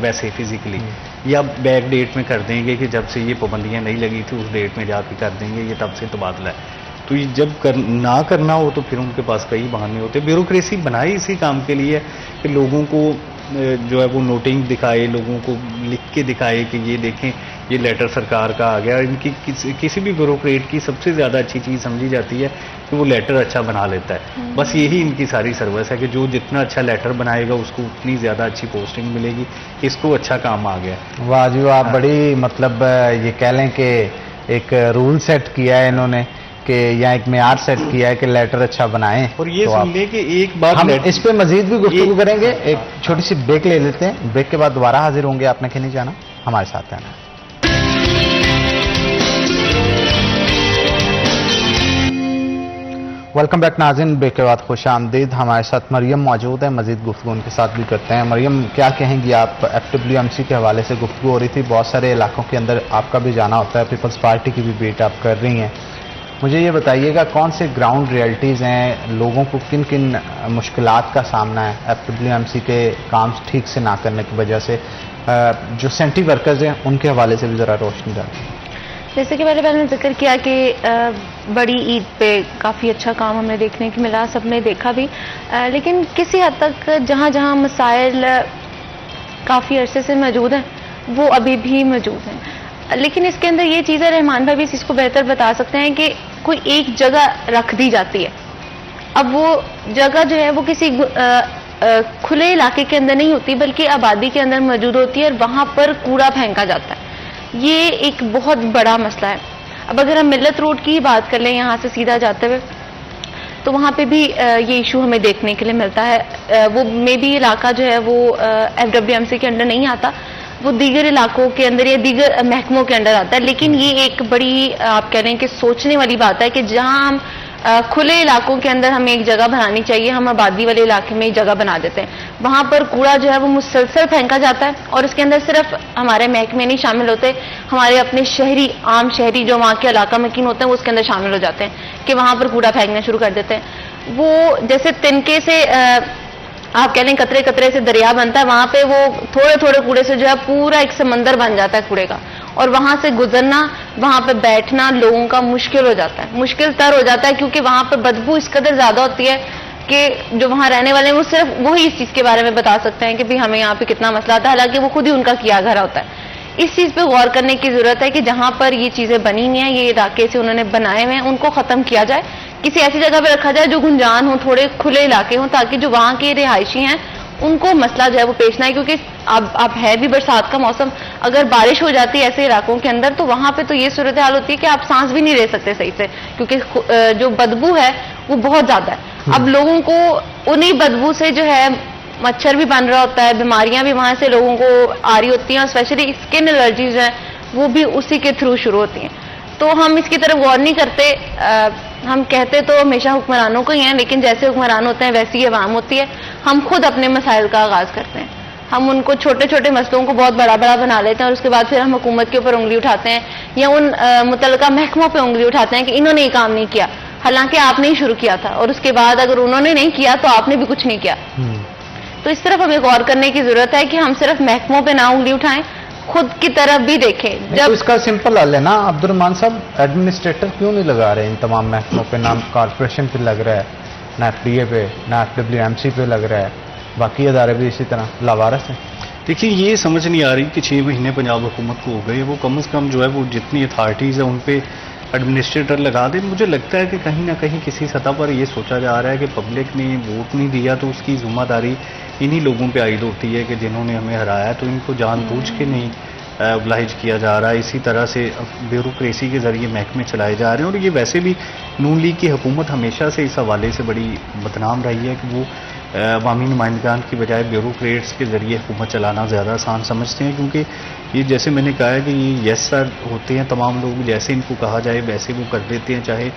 वैसे फिजिकली, या बैक डेट में कर देंगे कि जब से ये पाबंदियां नहीं लगी थी उस डेट में जाके कर देंगे, ये तब से तबादला है। तो ये जब ना करना हो तो फिर उनके पास कई बहाने होते हैं। ब्यूरोक्रेसी बनाई इसी काम के लिए कि लोगों को जो है वो नोटिंग दिखाए, लोगों को लिख के दिखाए कि ये देखें ये लेटर सरकार का आ गया। इनकी किसी भी ब्यूरोक्रेट की सबसे ज़्यादा अच्छी चीज़ समझी जाती है कि वो लेटर अच्छा बना लेता है। बस यही इनकी सारी सर्विस है कि जो जितना अच्छा लेटर बनाएगा उसको उतनी ज़्यादा अच्छी पोस्टिंग मिलेगी, इसको अच्छा काम आ गया। वाह जी वाह, बड़ी मतलब ये कह लें कि एक रूल सेट किया है इन्होंने कि या एक मेयार सेट किया है कि लेटर अच्छा बनाएं। और ये तो सुन ले कि एक बार हम इस पे मजीद भी गुफ्तगू करेंगे। एक छोटी सी ब्रेक ले लेते हैं, ब्रेक के बाद दोबारा हाजिर होंगे। आपने कहीं नहीं जाना, हमारे साथ रहना। वेलकम बैक नाज़रीन, ब्रेक के बाद खुश आमदीद। हमारे साथ मरियम मौजूद है, मजीद गुफ्तगू उनके साथ भी करते हैं। मरियम, क्या कहेंगी आप? FWMC के हवाले से गुफ्तगू हो रही थी, बहुत सारे इलाकों के अंदर आपका भी जाना होता है, पीपल्स पार्टी की भी बीट आप कर रही हैं। मुझे ये बताइएगा कौन से ग्राउंड रियलिटीज़ हैं, लोगों को किन किन मुश्किलात का सामना है FWMC के काम ठीक से ना करने की वजह से? जो सेंट्री वर्कर्स हैं उनके हवाले से भी ज़रा रोशनी डालें। जैसे कि मैंने जिक्र किया कि बड़ी ईद पे काफ़ी अच्छा काम हमें देखने को मिला, सबने देखा भी, लेकिन किसी हद तक जहाँ जहाँ मसाइल काफ़ी अरसे से मौजूद हैं वो अभी भी मौजूद हैं। लेकिन इसके अंदर ये चीज़ है, रहमान भाई भी इस चीज़ को बेहतर बता सकते हैं कि कोई एक जगह रख दी जाती है। अब वो जगह जो है वो किसी खुले इलाके के अंदर नहीं होती बल्कि आबादी के अंदर मौजूद होती है और वहाँ पर कूड़ा फेंका जाता है। ये एक बहुत बड़ा मसला है। अब अगर हम मिल्लत रोड की बात कर लें यहाँ से सीधा जाते हुए, तो वहाँ पे भी ये इशू हमें देखने के लिए मिलता है। वो मे बी इलाका जो है वो FWMC के अंडर नहीं आता, वो दीगर इलाकों के अंदर या दीगर महकमों के अंदर आता है। लेकिन ये एक बड़ी आप कह रहे हैं कि सोचने वाली बात है कि जहाँ हम खुले इलाकों के अंदर हमें एक जगह बनानी चाहिए, हम आबादी वाले इलाके में एक जगह बना देते हैं। वहाँ पर कूड़ा जो है वो मुसलसल फेंका जाता है और उसके अंदर सिर्फ हमारे महकमे नहीं शामिल होते, हमारे अपने शहरी आम शहरी जो वहाँ के इलाका मकीन होते हैं वो उसके अंदर शामिल हो जाते हैं कि वहाँ पर कूड़ा फेंकना शुरू कर देते हैं। वो जैसे तिनके से आप कह लें कतरे कतरे से दरिया बनता है, वहां पे वो थोड़े थोड़े कूड़े से जो है पूरा एक समंदर बन जाता है कूड़े का, और वहां से गुजरना, वहां पे बैठना लोगों का मुश्किल हो जाता है। मुश्किल तर हो जाता है क्योंकि वहां पे बदबू इस कदर ज्यादा होती है कि जो वहां रहने वाले हैं वो सिर्फ वही इस चीज के बारे में बता सकते हैं कि भाई हमें यहाँ पे कितना मसला आता है, हालांकि वो खुद ही उनका किया घर होता है। इस चीज पे गौर करने की जरूरत है कि जहां पर ये चीजें बनी हुई हैं, ये इलाके से उन्होंने बनाए हुए हैं, उनको खत्म किया जाए, किसी ऐसी जगह पे रखा जाए जो गुंजान हो, थोड़े खुले इलाके हों, ताकि जो वहां के रिहायशी हैं उनको मसला जो है वो पेश ना आए। क्योंकि अब है भी बरसात का मौसम, अगर बारिश हो जाती है ऐसे इलाकों के अंदर तो वहां पे तो ये सूरत हाल होती है कि आप सांस भी नहीं ले सकते सही से, क्योंकि जो बदबू है वो बहुत ज्यादा है। अब लोगों को उन्हीं बदबू से जो है मच्छर भी बन रहा होता है, बीमारियां भी वहां से लोगों को आ रही होती हैं, और स्पेशली स्किन एलर्जीज हैं वो भी उसी के थ्रू शुरू होती हैं। तो हम इसकी तरफ गौर नहीं करते। हम कहते तो हमेशा हुक्मरानों को ही हैं, लेकिन जैसे हुक्मरान होते हैं वैसी अवाम होती है। हम खुद अपने मसाइल का आगाज करते हैं, हम उनको छोटे छोटे मसलों को बहुत बड़ा बड़ा बना लेते हैं और उसके बाद फिर हम हुकूमत के ऊपर उंगली उठाते हैं या उन मुतलका महकमों पर उंगली उठाते हैं कि इन्होंने ये काम नहीं किया, हालांकि आपने ही शुरू किया था, और उसके बाद अगर उन्होंने नहीं किया तो आपने भी कुछ नहीं किया। तो इस तरफ हमें गौर करने की जरूरत है कि हम सिर्फ महकमों पे ना उंगली उठाएं, खुद की तरफ भी देखें। जब तो इसका सिंपल हल है ना अब्दुर्रहमान साहब, एडमिनिस्ट्रेटर क्यों नहीं लगा रहे इन तमाम महकमों पे? ना कॉरपोरेशन पे लग रहा है, ना FDA पे, ना FWMC पे लग रहा है, बाकी अदारे भी इसी तरह लावारस हैं। देखिए, ये समझ नहीं आ रही कि 6 महीने पंजाब हुकूमत को हो गए, वो कम से कम जो है वो जितनी अथॉरिटीज़ है उन पे एडमिनिस्ट्रेटर लगा दे। मुझे लगता है कि कहीं ना कहीं किसी सतह पर ये सोचा जा रहा है कि पब्लिक ने वोट नहीं दिया तो उसकी जिम्मेदारी इन्हीं लोगों पे आयद होती है कि जिन्होंने हमें हराया, तो इनको जानबूझ के नहीं ओब्लाइज किया जा रहा है। इसी तरह से ब्यूरोक्रेसी के जरिए महकमे चलाए जा रहे हैं, और ये वैसे भी नून लीग की हुकूमत हमेशा से इस हवाले से बड़ी बदनाम रही है कि वो अवामी नुमाइंदगान की बजाय ब्यूरोक्रेट्स के जरिए हुकूमत चलाना ज़्यादा आसान समझते हैं। क्योंकि ये जैसे मैंने कहा है कि ये यस सर होते हैं तमाम लोग, जैसे इनको कहा जाए वैसे वो कर देते हैं, चाहे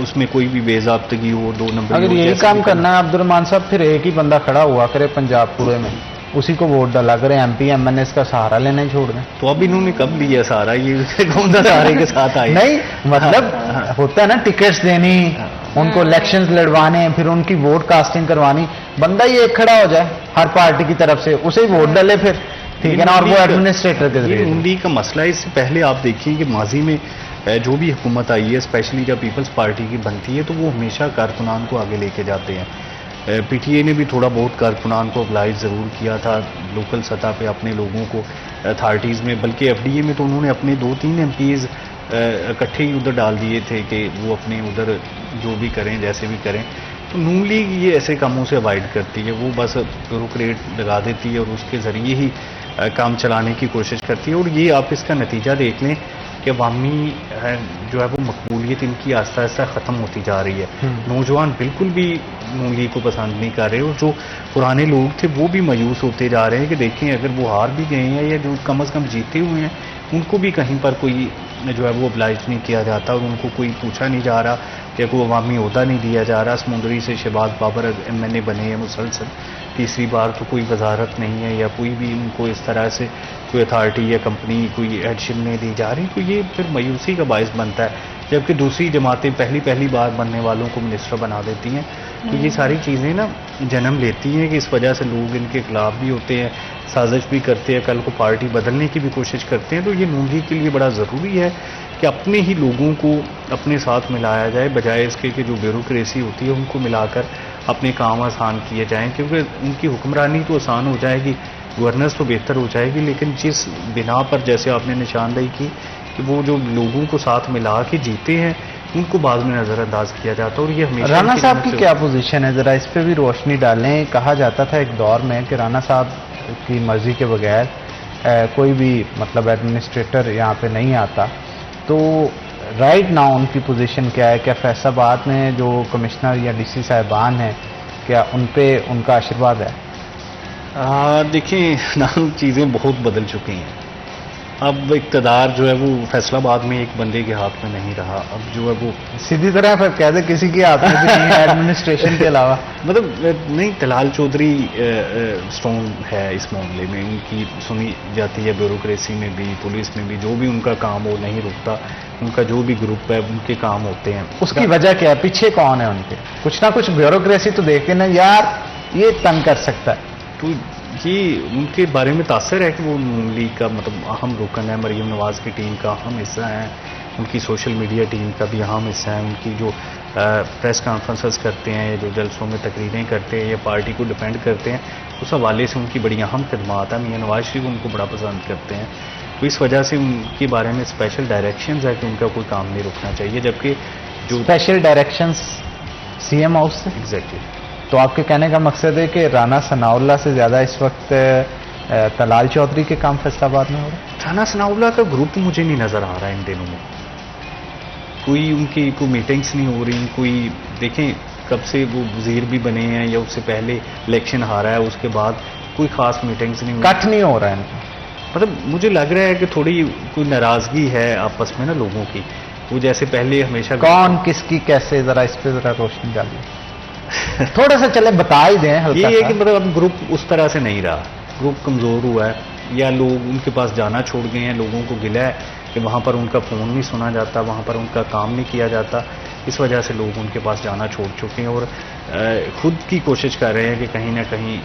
उसमें कोई भी बेज़ाब्तगी हो, 2 नंबर अगर यही काम करना है अब्दुर्रहमान साहब, फिर एक ही बंदा खड़ा हुआ करे पंजाब पूरे में, उसी को वोट डाला करे, MP MNS का सहारा लेना ही छोड़ दें। तो अब इन्होंने कब लिया सहारा, ये कौन सा सहारे के साथ आए? नहीं मतलब होता है ना, टिकट्स देनी, उनको इलेक्शंस लड़वाने, फिर उनकी वोट कास्टिंग करवानी, बंदा ये एक खड़ा हो जाए हर पार्टी की तरफ से, उसे ही वोट डाले फिर, ठीक है ना, और वो एडमिनिस्ट्रेटर के जरिए। नून का मसला है। इससे पहले आप देखिए कि माजी में जो भी हुकूमत आई है, स्पेशली जब पीपल्स पार्टी की बनती है, तो वो हमेशा कारकुनान को आगे लेके जाते हैं। PTA ने भी थोड़ा बहुत कारकुनान को oblige ज़रूर किया था लोकल सतह पे अपने लोगों को अथॉरिटीज़ में, बल्कि FDA में तो उन्होंने अपने 2-3 MPs इकट्ठे ही उधर डाल दिए थे कि वो अपने उधर जो भी करें, जैसे भी करें। तो नून लीग ये ऐसे कामों से अवॉइड करती है, वो बस ब्यूरोक्रेट लगा देती है और उसके ज़रिए ही काम चलाने की कोशिश करती है। और ये आप इसका नतीजा देख लें कि अवामी जो है वो मकबूलियत इनकी आहिस्ता आहिस्ता ख़त्म होती जा रही है। नौजवान बिल्कुल भी नून लीग को पसंद नहीं कर रहे, और जो पुराने लोग थे वो भी मायूस होते जा रहे हैं कि देखें अगर वो हार भी गए हैं या जो कम अज़ कम जीते हुए हैं, उनको भी कहीं पर कोई जो है वो oblige नहीं किया जाता, और उनको कोई पूछा नहीं जा रहा या कोई अवामी ओहदा नहीं दिया जा रहा। समुंदरी से शहबाज बाबर MNA बने हैं मुसलसल तीसरी बार, तो कोई वजारत नहीं है या कोई भी उनको इस तरह से कोई अथॉरिटी या कंपनी कोई हेडशिप नहीं दी जा रही, तो ये फिर मायूसी का बायस बनता है। जबकि दूसरी जमातें पहली बार बनने वालों को मिनिस्टर बना देती हैं, तो ये सारी चीज़ें ना जन्म लेती हैं कि इस वजह से लोग इनके खिलाफ भी होते हैं, साजिश भी करते हैं, कल को पार्टी बदलने की भी कोशिश करते हैं। तो ये नून लीग के लिए बड़ा ज़रूरी है कि अपने ही लोगों को अपने साथ मिलाया जाए, बजाय इसके कि जो ब्यूरोक्रेसी होती है उनको मिलाकर अपने काम आसान किए जाएं, क्योंकि उनकी हुक्मरानी तो आसान हो जाएगी, गवर्नेंस तो बेहतर हो जाएगी, लेकिन जिस बिना पर जैसे आपने निशानदेही की कि वो जो लोगों को साथ मिला के जीते हैं उनको बाद में नज़रअंदाज किया जाता है। और ये हमेशा राणा साहब की क्या पोजीशन है, जरा इस पे भी रोशनी डालें। कहा जाता था एक दौर में कि राणा साहब की मर्जी के बगैर कोई भी मतलब एडमिनिस्ट्रेटर यहाँ पे नहीं आता, तो राइट नाउ उनकी पोजीशन क्या है? क्या फैसलाबाद में जो कमिश्नर या DC साहिबान हैं, क्या उन पे उनका आशीर्वाद है? देखिए ना, चीज़ें बहुत बदल चुकी हैं। अब इक़्तिदार जो है वो फैसलाबाद में एक बंदे के हाथ में नहीं रहा, अब जो है वो सीधी तरह फिर कह दे किसी के हाथ में भी नहीं है एडमिनिस्ट्रेशन के अलावा। मतलब नहीं, तलाल चौधरी स्ट्रॉन्ग है इस मामले में, उनकी सुनी जाती है ब्यूरोक्रेसी में भी, पुलिस में भी, जो भी उनका काम वो नहीं रुकता, उनका जो भी ग्रुप है उनके काम होते हैं। उसकी वजह क्या है, पीछे कौन है उनके? कुछ ना कुछ ब्यूरोक्रेसी तो देखते ना यार, ये तंग कर सकता है। तो ये उनके बारे में तासर है कि वो नून लीग का मतलब अहम रुकन है, मरीम नवाज़ की टीम का अहम हिस्सा है, उनकी सोशल मीडिया टीम का भी अहम हिस्सा है, उनकी जो प्रेस कॉन्फ्रेंसेस करते हैं या जो जलसों में तकरीरें करते हैं या पार्टी को डिफेंड करते हैं, उस हवाले से उनकी बड़ी अहम खिदमात है। मियां नवाज शरीफ उनको बड़ा पसंद करते हैं, तो इस वजह से उनके बारे में स्पेशल डायरेक्शंस है कि उनका कोई काम नहीं रुकना चाहिए। जबकि जो स्पेशल डायरेक्शंस CM हाउस से एग्जैक्टली, तो आपके कहने का मकसद है कि राना सनाउल्लाह से ज़्यादा इस वक्त तलाल चौधरी के काम फैसलाबाद में हो रहे हैं? राना सनाउल्लाह का ग्रुप मुझे नहीं नज़र आ रहा है इन दिनों में, कोई उनकी कोई मीटिंग्स नहीं हो रही, कोई देखें कब से वो वजीर भी बने हैं या उससे पहले इलेक्शन हारा है, उसके बाद कोई खास मीटिंग्स नहीं, कट नहीं हो रहा है इनका। मतलब मुझे लग रहा है कि थोड़ी कोई नाराज़गी है आपस में ना लोगों की, वो जैसे पहले हमेशा कौन किसकी कैसे, जरा इस पे जरा रोशनी डालिए थोड़ा सा, चले बता ही दें हल्का ये है कि मतलब अब ग्रुप उस तरह से नहीं रहा, ग्रुप कमज़ोर हुआ है, या लोग उनके पास जाना छोड़ गए हैं, लोगों को गिला है कि वहाँ पर उनका फ़ोन नहीं सुना जाता, वहाँ पर उनका काम नहीं किया जाता, इस वजह से लोग उनके पास जाना छोड़ चुके हैं और खुद की कोशिश कर रहे हैं कि कहीं ना कहीं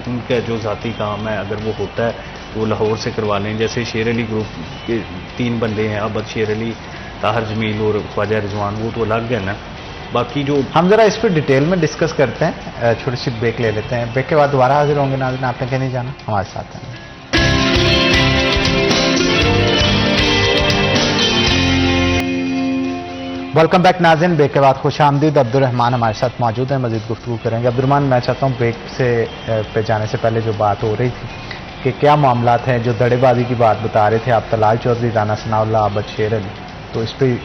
उनका जो ज़ाती काम है अगर वो होता है वो लाहौर से करवा लें। जैसे शेर अली ग्रुप के 3 बंदे हैं, अब शेर अली, ताहर जमील और ख्वाजा रिजवान, वो तो अलग है ना। बाकी जो हम जरा इस पर डिटेल में डिस्कस करते हैं, छोटी सी ब्रेक ले लेते हैं, ब्रेक के बाद दोबारा हाजिर होंगे। नाज़रीन आपने कहीं नहीं जाना, हमारे साथ हैं। वेलकम बैक नाज़रीन, ब्रेक के बाद खुश आमदीद। अब्दुर्रहमान हमारे साथ मौजूद हैं, मजीद गुफ्तगू करेंगे। अब्दुर्रहमान, मैं चाहता हूँ ब्रेक से पे जाने से पहले जो बात हो रही थी कि क्या मामलात हैं, जो दड़ेबाजी की बात बता रहे थे आप, तलाल चौधरी, राना सनाउल्लाह, अबद शेर अली, तो इस पर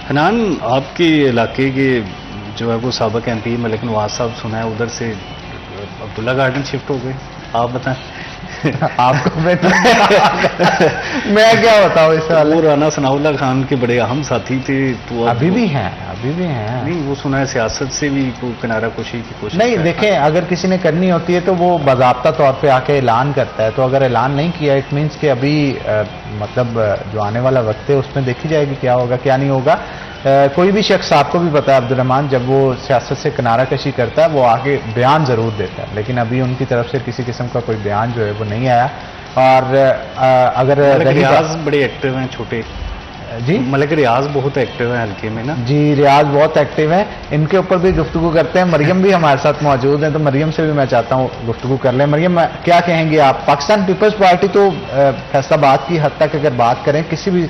हनान आपके इलाके के जो है वो साबिक MP मलिक नवाज साहब सुना है उधर से अब्दुल्ला गार्डन शिफ्ट हो गए, आप बताएं। आपको मैं क्या बताऊं इस वाले। वो राना सनाउल्लाह खान के बड़े अहम साथी थे, तो अभी भी हैं नहीं, वो सुना है सियासत से भी किनारा कशी की कोशिश नहीं। देखें, अगर किसी ने करनी होती है तो वो बाज़ाब्ता तौर पे आके ऐलान करता है, तो अगर ऐलान नहीं किया इट मीन्स कि अभी मतलब जो आने वाला वक्त है उसमें देखी जाएगी क्या होगा क्या नहीं होगा। कोई भी शख्स, आपको भी पता है अब्दुल रहमान, जब वो सियासत से किनारा कशी करता है वो आगे बयान जरूर देता है, लेकिन अभी उनकी तरफ से किसी किस्म का कोई बयान जो है वो नहीं आया। और अगर रियाज बड़े एक्टिव हैं, छोटे जी, मलिक रियाज बहुत एक्टिव है हल्के में ना जी, रियाज बहुत एक्टिव हैं, इनके ऊपर भी गुफ्तगू करते हैं। मरियम भी हमारे साथ मौजूद हैं, तो मरियम से भी मैं चाहता हूँ गुफ्तगू कर लें। मरियम, क्या कहेंगे आप? पाकिस्तान पीपल्स पार्टी तो फैसलाबाद की हद तक अगर बात करें किसी भी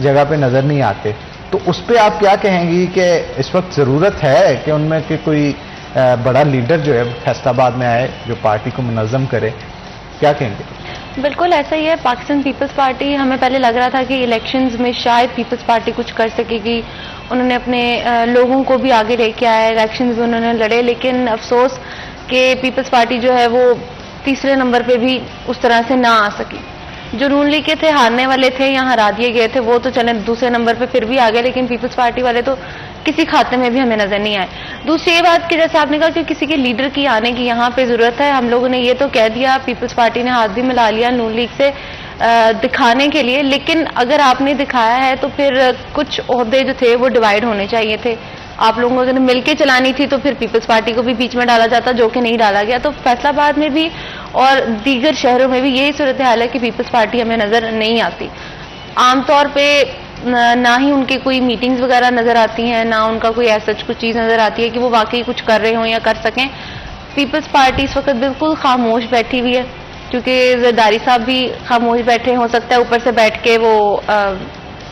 जगह पे नजर नहीं आते, तो उस पर आप क्या कहेंगी कि इस वक्त जरूरत है कि उनमें कि कोई बड़ा लीडर जो है फैसलाबाद में आए जो पार्टी को मुनज़्ज़म करे? क्या कहेंगे? बिल्कुल ऐसा ही है। पाकिस्तान पीपल्स पार्टी, हमें पहले लग रहा था कि इलेक्शंस में शायद पीपल्स पार्टी कुछ कर सकेगी, उन्होंने अपने लोगों को भी आगे लेके आया, इलेक्शंस में उन्होंने लड़े, लेकिन अफसोस कि पीपल्स पार्टी जो है वो तीसरे नंबर पे भी उस तरह से ना आ सकी। जो नून लीग के थे, हारने वाले थे या हरा दिए गए थे, वो तो चले दूसरे नंबर पे फिर भी आ गए, लेकिन पीपल्स पार्टी वाले तो किसी खाते में भी हमें नजर नहीं आए। दूसरी ये बात कि जैसे आपने कहा कि किसी के लीडर की आने की यहाँ पे जरूरत है, हम लोगों ने ये तो कह दिया, पीपल्स पार्टी ने हाथ भी मिला लिया नून लीग से दिखाने के लिए, लेकिन अगर आपने दिखाया है तो फिर कुछ ओहदे जो थे वो डिवाइड होने चाहिए थे। आप लोगों ने मिलकर चलानी थी तो फिर पीपल्स पार्टी को भी बीच में डाला जाता, जो कि नहीं डाला गया। तो फैसलाबाद में भी और दीगर शहरों में भी यही सूरत हाल है कि पीपल्स पार्टी हमें नजर नहीं आती। आमतौर पे ना ही उनके कोई मीटिंग्स वगैरह नजर आती हैं, ना उनका कोई ऐसा कुछ चीज नजर आती है कि वो वाकई कुछ कर रहे हों या कर सकें। पीपल्स पार्टी इस वक्त बिल्कुल खामोश बैठी हुई है, क्योंकि जरदारी साहब भी खामोश बैठे, हो सकता है ऊपर से बैठ के वो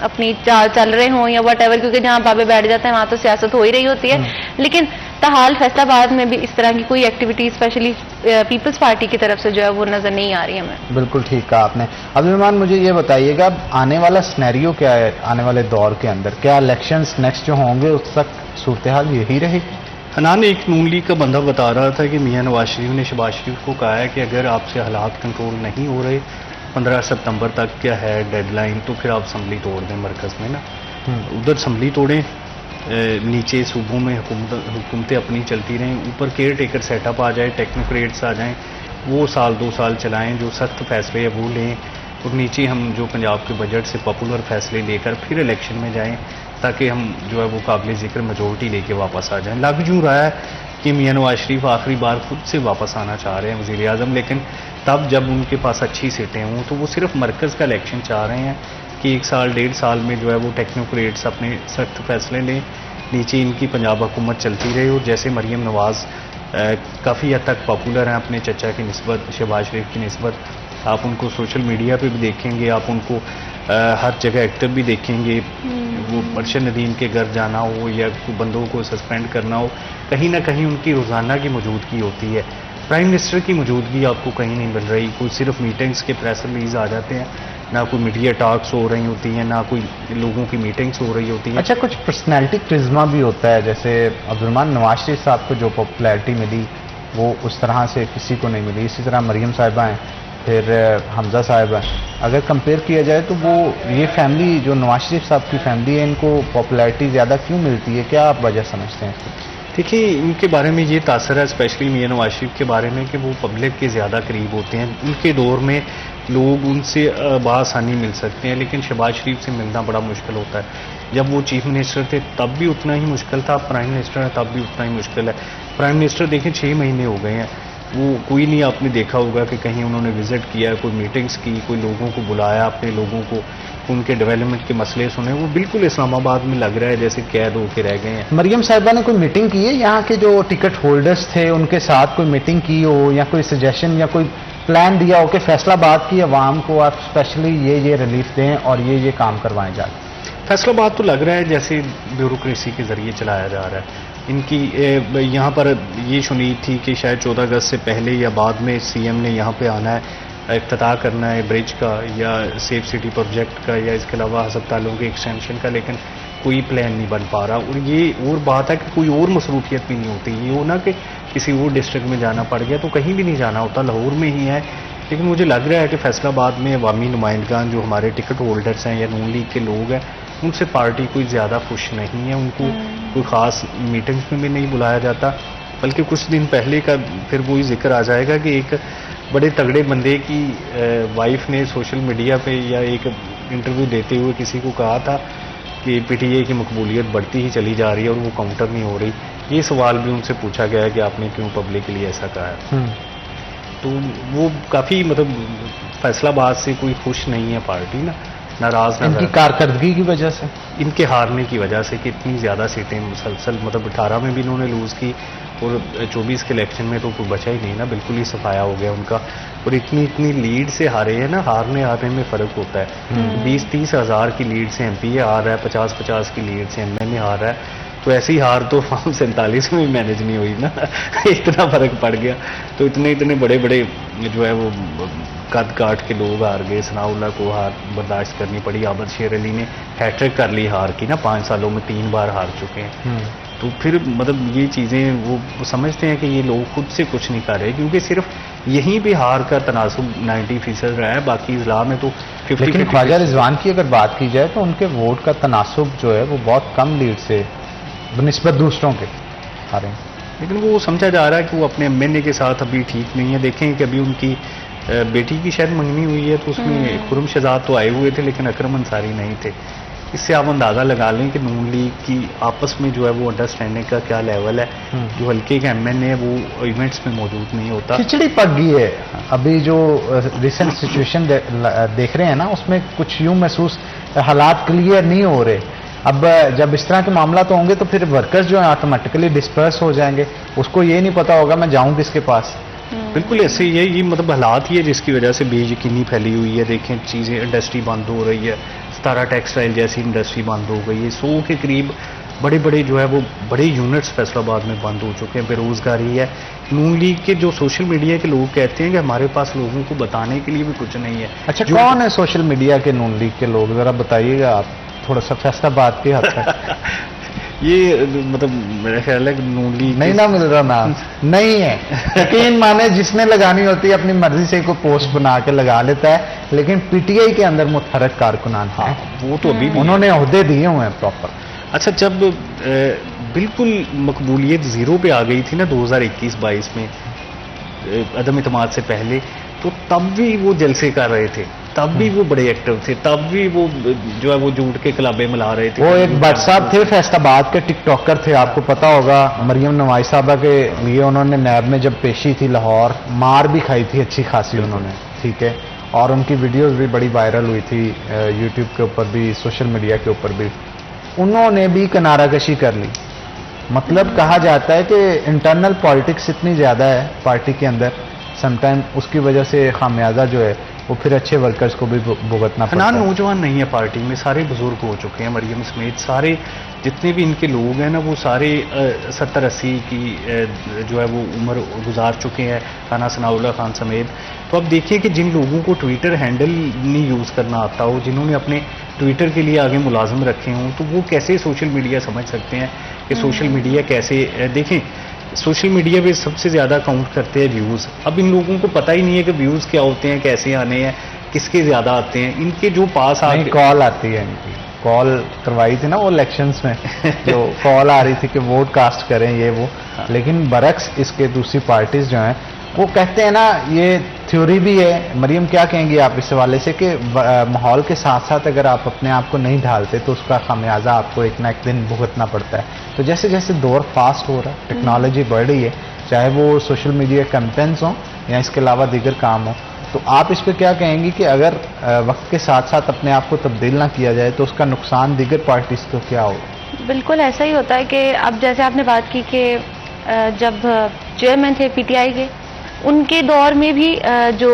अपनी चाल चल रहे हों या वट एवर, क्योंकि जहां बाबे बैठ जाते हैं वहां तो सियासत हो ही रही होती है। लेकिन ताहाल फैसलाबाद में भी इस तरह की कोई एक्टिविटी स्पेशली पीपल्स पार्टी की तरफ से जो है वो नजर नहीं आ रही है हमें। बिल्कुल ठीक कहा आपने। अब्दुल रहमान, मुझे ये बताइएगा, आने वाला सिनेरियो क्या है आने वाले दौर के अंदर? क्या इलेक्शंस नेक्स्ट जो होंगे उस तक सूरत हाल यही रहेगी? हनान एक नून लीग का बंदा बता रहा था कि मियां नवाज शरीफ ने शहबाज शरीफ को कहा है कि अगर आपसे हालात कंट्रोल नहीं हो रहे, 15 सितंबर तक क्या है डेडलाइन, तो फिर आप असम्बली तोड़ दें मरकज में ना, उधर असम्बली तोड़ें, नीचे सूबों में हुकूमतें अपनी चलती रहें, ऊपर केयर टेकर सेटअप आ जाए, टेक्नोक्रेट्स आ जाएं, वो साल 2 साल चलाएं, जो सख्त फैसले है वो लें, और नीचे हम जो पंजाब के बजट से पॉपुलर फैसले लेकर फिर इलेक्शन में जाएं, ताकि हम जो है वो काबिल जिक्र मेजोरिटी लेके वापस आ जाएं। लग यूँ रहा है कि मियां नवाज शरीफ आखिरी बार खुद से वापस आना चाह रहे हैं वज़ीर आज़म, लेकिन तब जब उनके पास अच्छी सीटें हों, तो वो सिर्फ मरकज़ का इलेक्शन चाह रहे हैं कि 1 साल 1.5 साल में जो है वो टेक्नोक्रेट्स अपने सख्त फैसले लें, नीचे इनकी पंजाब हुकूमत चलती रहे। और जैसे मरीम नवाज़ काफ़ी हद तक पॉपुलर हैं अपने चचा की निस्बत, शहबाज शरीफ की निस्बत, आप उनको सोशल मीडिया पे भी देखेंगे, आप उनको हर जगह एक्टिव भी देखेंगे, वो अरशद नदीम के घर जाना हो या बंदों को सस्पेंड करना हो, कहीं ना कहीं उनकी रोज़ाना की मौजूदगी होती है। प्राइम मिनिस्टर की मौजूदगी आपको कहीं नहीं मिल रही, कोई सिर्फ मीटिंग्स के प्रेस रिलीज आ जाते हैं, ना कोई मीडिया टॉक्स हो रही होती हैं, ना कोई लोगों की मीटिंग्स हो रही होती हैं। अच्छा, कुछ पर्सनैलिटी क्रिज्मा भी होता है, जैसे अब्दुल रहमान नवाज शरीफ साहब को जो पॉपुलैरिटी मिली वो उस तरह से किसी को नहीं मिली। इसी तरह मरीम साहिबा हैं, फिर हमजा साहिब हैं। अगर कंपेयर किया जाए तो वो ये फैमिली जो नवाज शरीफ साहब की फैमिली है, इनको पॉपुलैरिटी ज़्यादा क्यों मिलती है? क्या आप वजह समझते हैं इसकी? देखिए, इनके बारे में ये तासर है स्पेशली मियां नवाज शरीफ के बारे में कि वो पब्लिक के ज़्यादा करीब होते हैं। उनके दौर में लोग उनसे बआसानी मिल सकते हैं, लेकिन शहबाज शरीफ से मिलना बड़ा मुश्किल होता है। जब वो चीफ मिनिस्टर थे तब भी उतना ही मुश्किल था, प्राइम मिनिस्टर है तब भी उतना ही मुश्किल है। प्राइम मिनिस्टर देखें 6 महीने हो गए हैं, वो कोई नहीं आपने देखा होगा कि कहीं उन्होंने विजिट किया, कोई मीटिंग्स की, कोई लोगों को बुलाया, अपने लोगों को उनके डेवलपमेंट के मसले सुने। वो बिल्कुल इस्लामाबाद में लग रहा है जैसे कैद होके रह गए हैं। मरियम साहिबा ने कोई मीटिंग की है यहाँ के जो टिकट होल्डर्स थे उनके साथ? कोई मीटिंग की हो या कोई सजेशन या कोई प्लान दिया हो कि फैसलाबाद की आवाम को आप स्पेशली ये रिलीफ दें और ये काम करवाएं जाए? फैसलाबाद तो लग रहा है जैसे ब्यूरोक्रेसी के जरिए चलाया जा रहा है। इनकी यहाँ पर ये सुनीद थी कि शायद 14 अगस्त से पहले या बाद में सीएम ने यहाँ पे आना है, इफ्तिताह करना है ब्रिज का या सेफ सिटी प्रोजेक्ट का या इसके अलावा अस्पतालों के एक्सटेंशन का, लेकिन कोई प्लान नहीं बन पा रहा। और ये और बात है कि कोई और मसरूफियत भी नहीं होती। ये हो ना कि किसी और डिस्ट्रिक्ट में जाना पड़ गया तो कहीं भी नहीं जाना होता, लाहौर में ही है लेकिन मुझे लग रहा है कि फैसलाबाद में अवामी नुमाइंदगान जो हमारे टिकट होल्डर्स हैं या नून लीग के लोग हैं, उनसे पार्टी कोई ज़्यादा खुश नहीं है। उनको कोई ख़ास मीटिंग्स में भी नहीं बुलाया जाता, बल्कि कुछ दिन पहले का फिर वही जिक्र आ जाएगा कि एक बड़े तगड़े बंदे की वाइफ ने सोशल मीडिया पे या एक इंटरव्यू देते हुए किसी को कहा था कि पीटीआई की मकबूलियत बढ़ती ही चली जा रही है और वो काउंटर नहीं हो रही। ये सवाल भी उनसे पूछा गया है कि आपने क्यों पब्लिक के लिए ऐसा कहा है। तो वो काफ़ी मतलब फैसलाबाद से कोई खुश नहीं है पार्टी ना, नाराज इनकी कारकर्दगी की वजह से, इनके हारने की वजह से कि इतनी ज़्यादा सीटें मुसलसल, मतलब 18 में भी इन्होंने लूज़ की और 24 के इलेक्शन में तो कोई बचा ही नहीं ना, बिल्कुल ही सफाया हो गया उनका। और इतनी लीड से हारे हैं ना, हारने में फ़र्क होता है। 20-30 हज़ार की लीड से एमपी हार रहा है, 50-50 की लीड से एमएलए हार रहा है। तो ऐसी हार तो फॉर्म 47 में भी मैनेज नहीं हुई ना इतना फ़र्क पड़ गया। तो इतने बड़े जो है वो कद काट के लोग हार गए। सनाउल्लाह को हार बर्दाश्त करनी पड़ी। आबद शेर अली ने हैट्रिक कर ली हार की ना, 5 सालों में 3 बार हार चुके हैं। तो फिर मतलब ये चीज़ें वो समझते हैं कि ये लोग खुद से कुछ नहीं कर रहे, क्योंकि सिर्फ यहीं पे हार का तनासुब 90% रहा है, बाकी इजला में तो 50। लेकिन ख्वाजा रिजवान की अगर बात की जाए तो उनके वोट का तनासुब जो है वो बहुत कम लीड से बनिस्बत दूसरों के हारे हैं। लेकिन वो समझा जा रहा है कि वो अपने एमएनए के साथ अभी ठीक नहीं है। देखें कि अभी उनकी बेटी की शायद मंगनी हुई है, तो उसमें खुरम शहजाद तो आए हुए थे लेकिन अकरम अंसारी नहीं थे। इससे आप अंदाज़ा लगा लें कि नून लीग की आपस में जो है वो अंडरस्टैंडिंग का क्या लेवल है। जो हल्के का एमएनए है वो इवेंट्स में मौजूद नहीं होता। खिचड़ी पक गई है। अभी जो रिसेंट सिचुएशन देख रहे हैं ना, उसमें कुछ यूं महसूस हालात क्लियर नहीं हो रहे। अब जब इस तरह के मामला तो होंगे तो फिर वर्कर्स जो है ऑटोमेटिकली डिस्पर्स हो जाएंगे, उसको ये नहीं पता होगा मैं जाऊं किसके पास। बिल्कुल ऐसे ही है, ये मतलब हालात ही है जिसकी वजह से बेयकीनी फैली हुई है। देखें चीज़ें, इंडस्ट्री बंद हो रही है, 17 टेक्सटाइल जैसी इंडस्ट्री बंद हो गई है, 100 के करीब बड़े जो है वो बड़े यूनिट्स फैसलाबाद में बंद हो चुके हैं, बेरोजगारी है। नून लीग के जो सोशल मीडिया के लोग कहते हैं कि हमारे पास लोगों को बताने के लिए भी कुछ नहीं है। अच्छा, कौन है सोशल मीडिया के नून लीग के लोग, जरा बताइएगा आप थोड़ा सा फैसलाबाद के हद तक। ये मतलब मेरा ख्याल है कि नून लीग नहीं ना मिल रहा नाम नहीं है। यकीन माने जिसने लगानी होती है अपनी मर्जी से कोई पोस्ट बना के लगा लेता है, लेकिन पीटीआई के अंदर मुतहरक कारकुनान है। वो तो अभी उन्होंने ओहदे दिए हुए हैं प्रॉपर। अच्छा, जब बिल्कुल मकबूलियत ज़ीरो पे आ गई थी ना 2021-22 में अदम इतमाद से पहले, तो तब भी वो जलसे कर रहे थे, तब भी वो बड़े एक्टिव थे, तब भी वो जो है वो झूठ के कलाबे मिला रहे थे। वो एक भट्ट साहब थे फैसलाबाद के टिकटॉकर थे, आपको पता होगा। मरियम नवाज साहबा के लिए उन्होंने नैब में जब पेशी थी लाहौर, मार भी खाई थी अच्छी खासी उन्होंने, ठीक है। और उनकी वीडियोस भी बड़ी वायरल हुई थी यूट्यूब के ऊपर भी, सोशल मीडिया के ऊपर भी। उन्होंने भी किनाराकशी कर ली। मतलब कहा जाता है कि इंटरनल पॉलिटिक्स इतनी ज़्यादा है पार्टी के अंदर, समटाइम उसकी वजह से खामियाजा जो है वो फिर अच्छे वर्कर्स को भी भुगतना पड़ता है। नौजवान नहीं है पार्टी में, सारे बुजुर्ग हो चुके हैं, मरियम समेत सारे जितने भी इनके लोग हैं ना, वो सारे 70-80 की जो है वो उम्र गुजार चुके हैं, खाना सनाउल्लाह खान समेत। तो अब देखिए कि जिन लोगों को ट्विटर हैंडल नहीं यूज़ करना आता हो, जिन्होंने अपने ट्विटर के लिए आगे मुलाजिम रखे हों, तो वो कैसे सोशल मीडिया समझ सकते हैं कि सोशल मीडिया कैसे। देखें, सोशल मीडिया पे सबसे ज़्यादा काउंट करते हैं व्यूज़। अब इन लोगों को पता ही नहीं है कि व्यूज़ क्या होते हैं, कैसे आने हैं, किसके ज़्यादा आते हैं। इनके जो पास आते कॉल आती है, इनकी कॉल करवाई थी ना वो इलेक्शंस में जो कॉल आ रही थी कि वोट कास्ट करें ये वो। लेकिन बरक्स इसके दूसरी पार्टीज जो हैं वो कहते हैं ना, ये थ्योरी भी है। मरियम क्या कहेंगी आप इस हवाले से कि माहौल के साथ साथ अगर आप अपने आप को नहीं ढालते तो उसका खामियाजा आपको एक ना एक दिन भुगतना पड़ता है। तो जैसे जैसे दौर फास्ट हो रहा है, टेक्नोलॉजी बढ़ रही है, चाहे वो सोशल मीडिया कैंपेन्स हों या इसके अलावा दीगर काम हो, तो आप इस पर क्या कहेंगी कि अगर वक्त के साथ साथ अपने आप को तब्दील ना किया जाए तो उसका नुकसान दीगर पार्टीज को क्या हो? बिल्कुल ऐसा ही होता है कि अब जैसे आपने बात की कि जब चेयरमैन थे पीटीआई के, उनके दौर में भी जो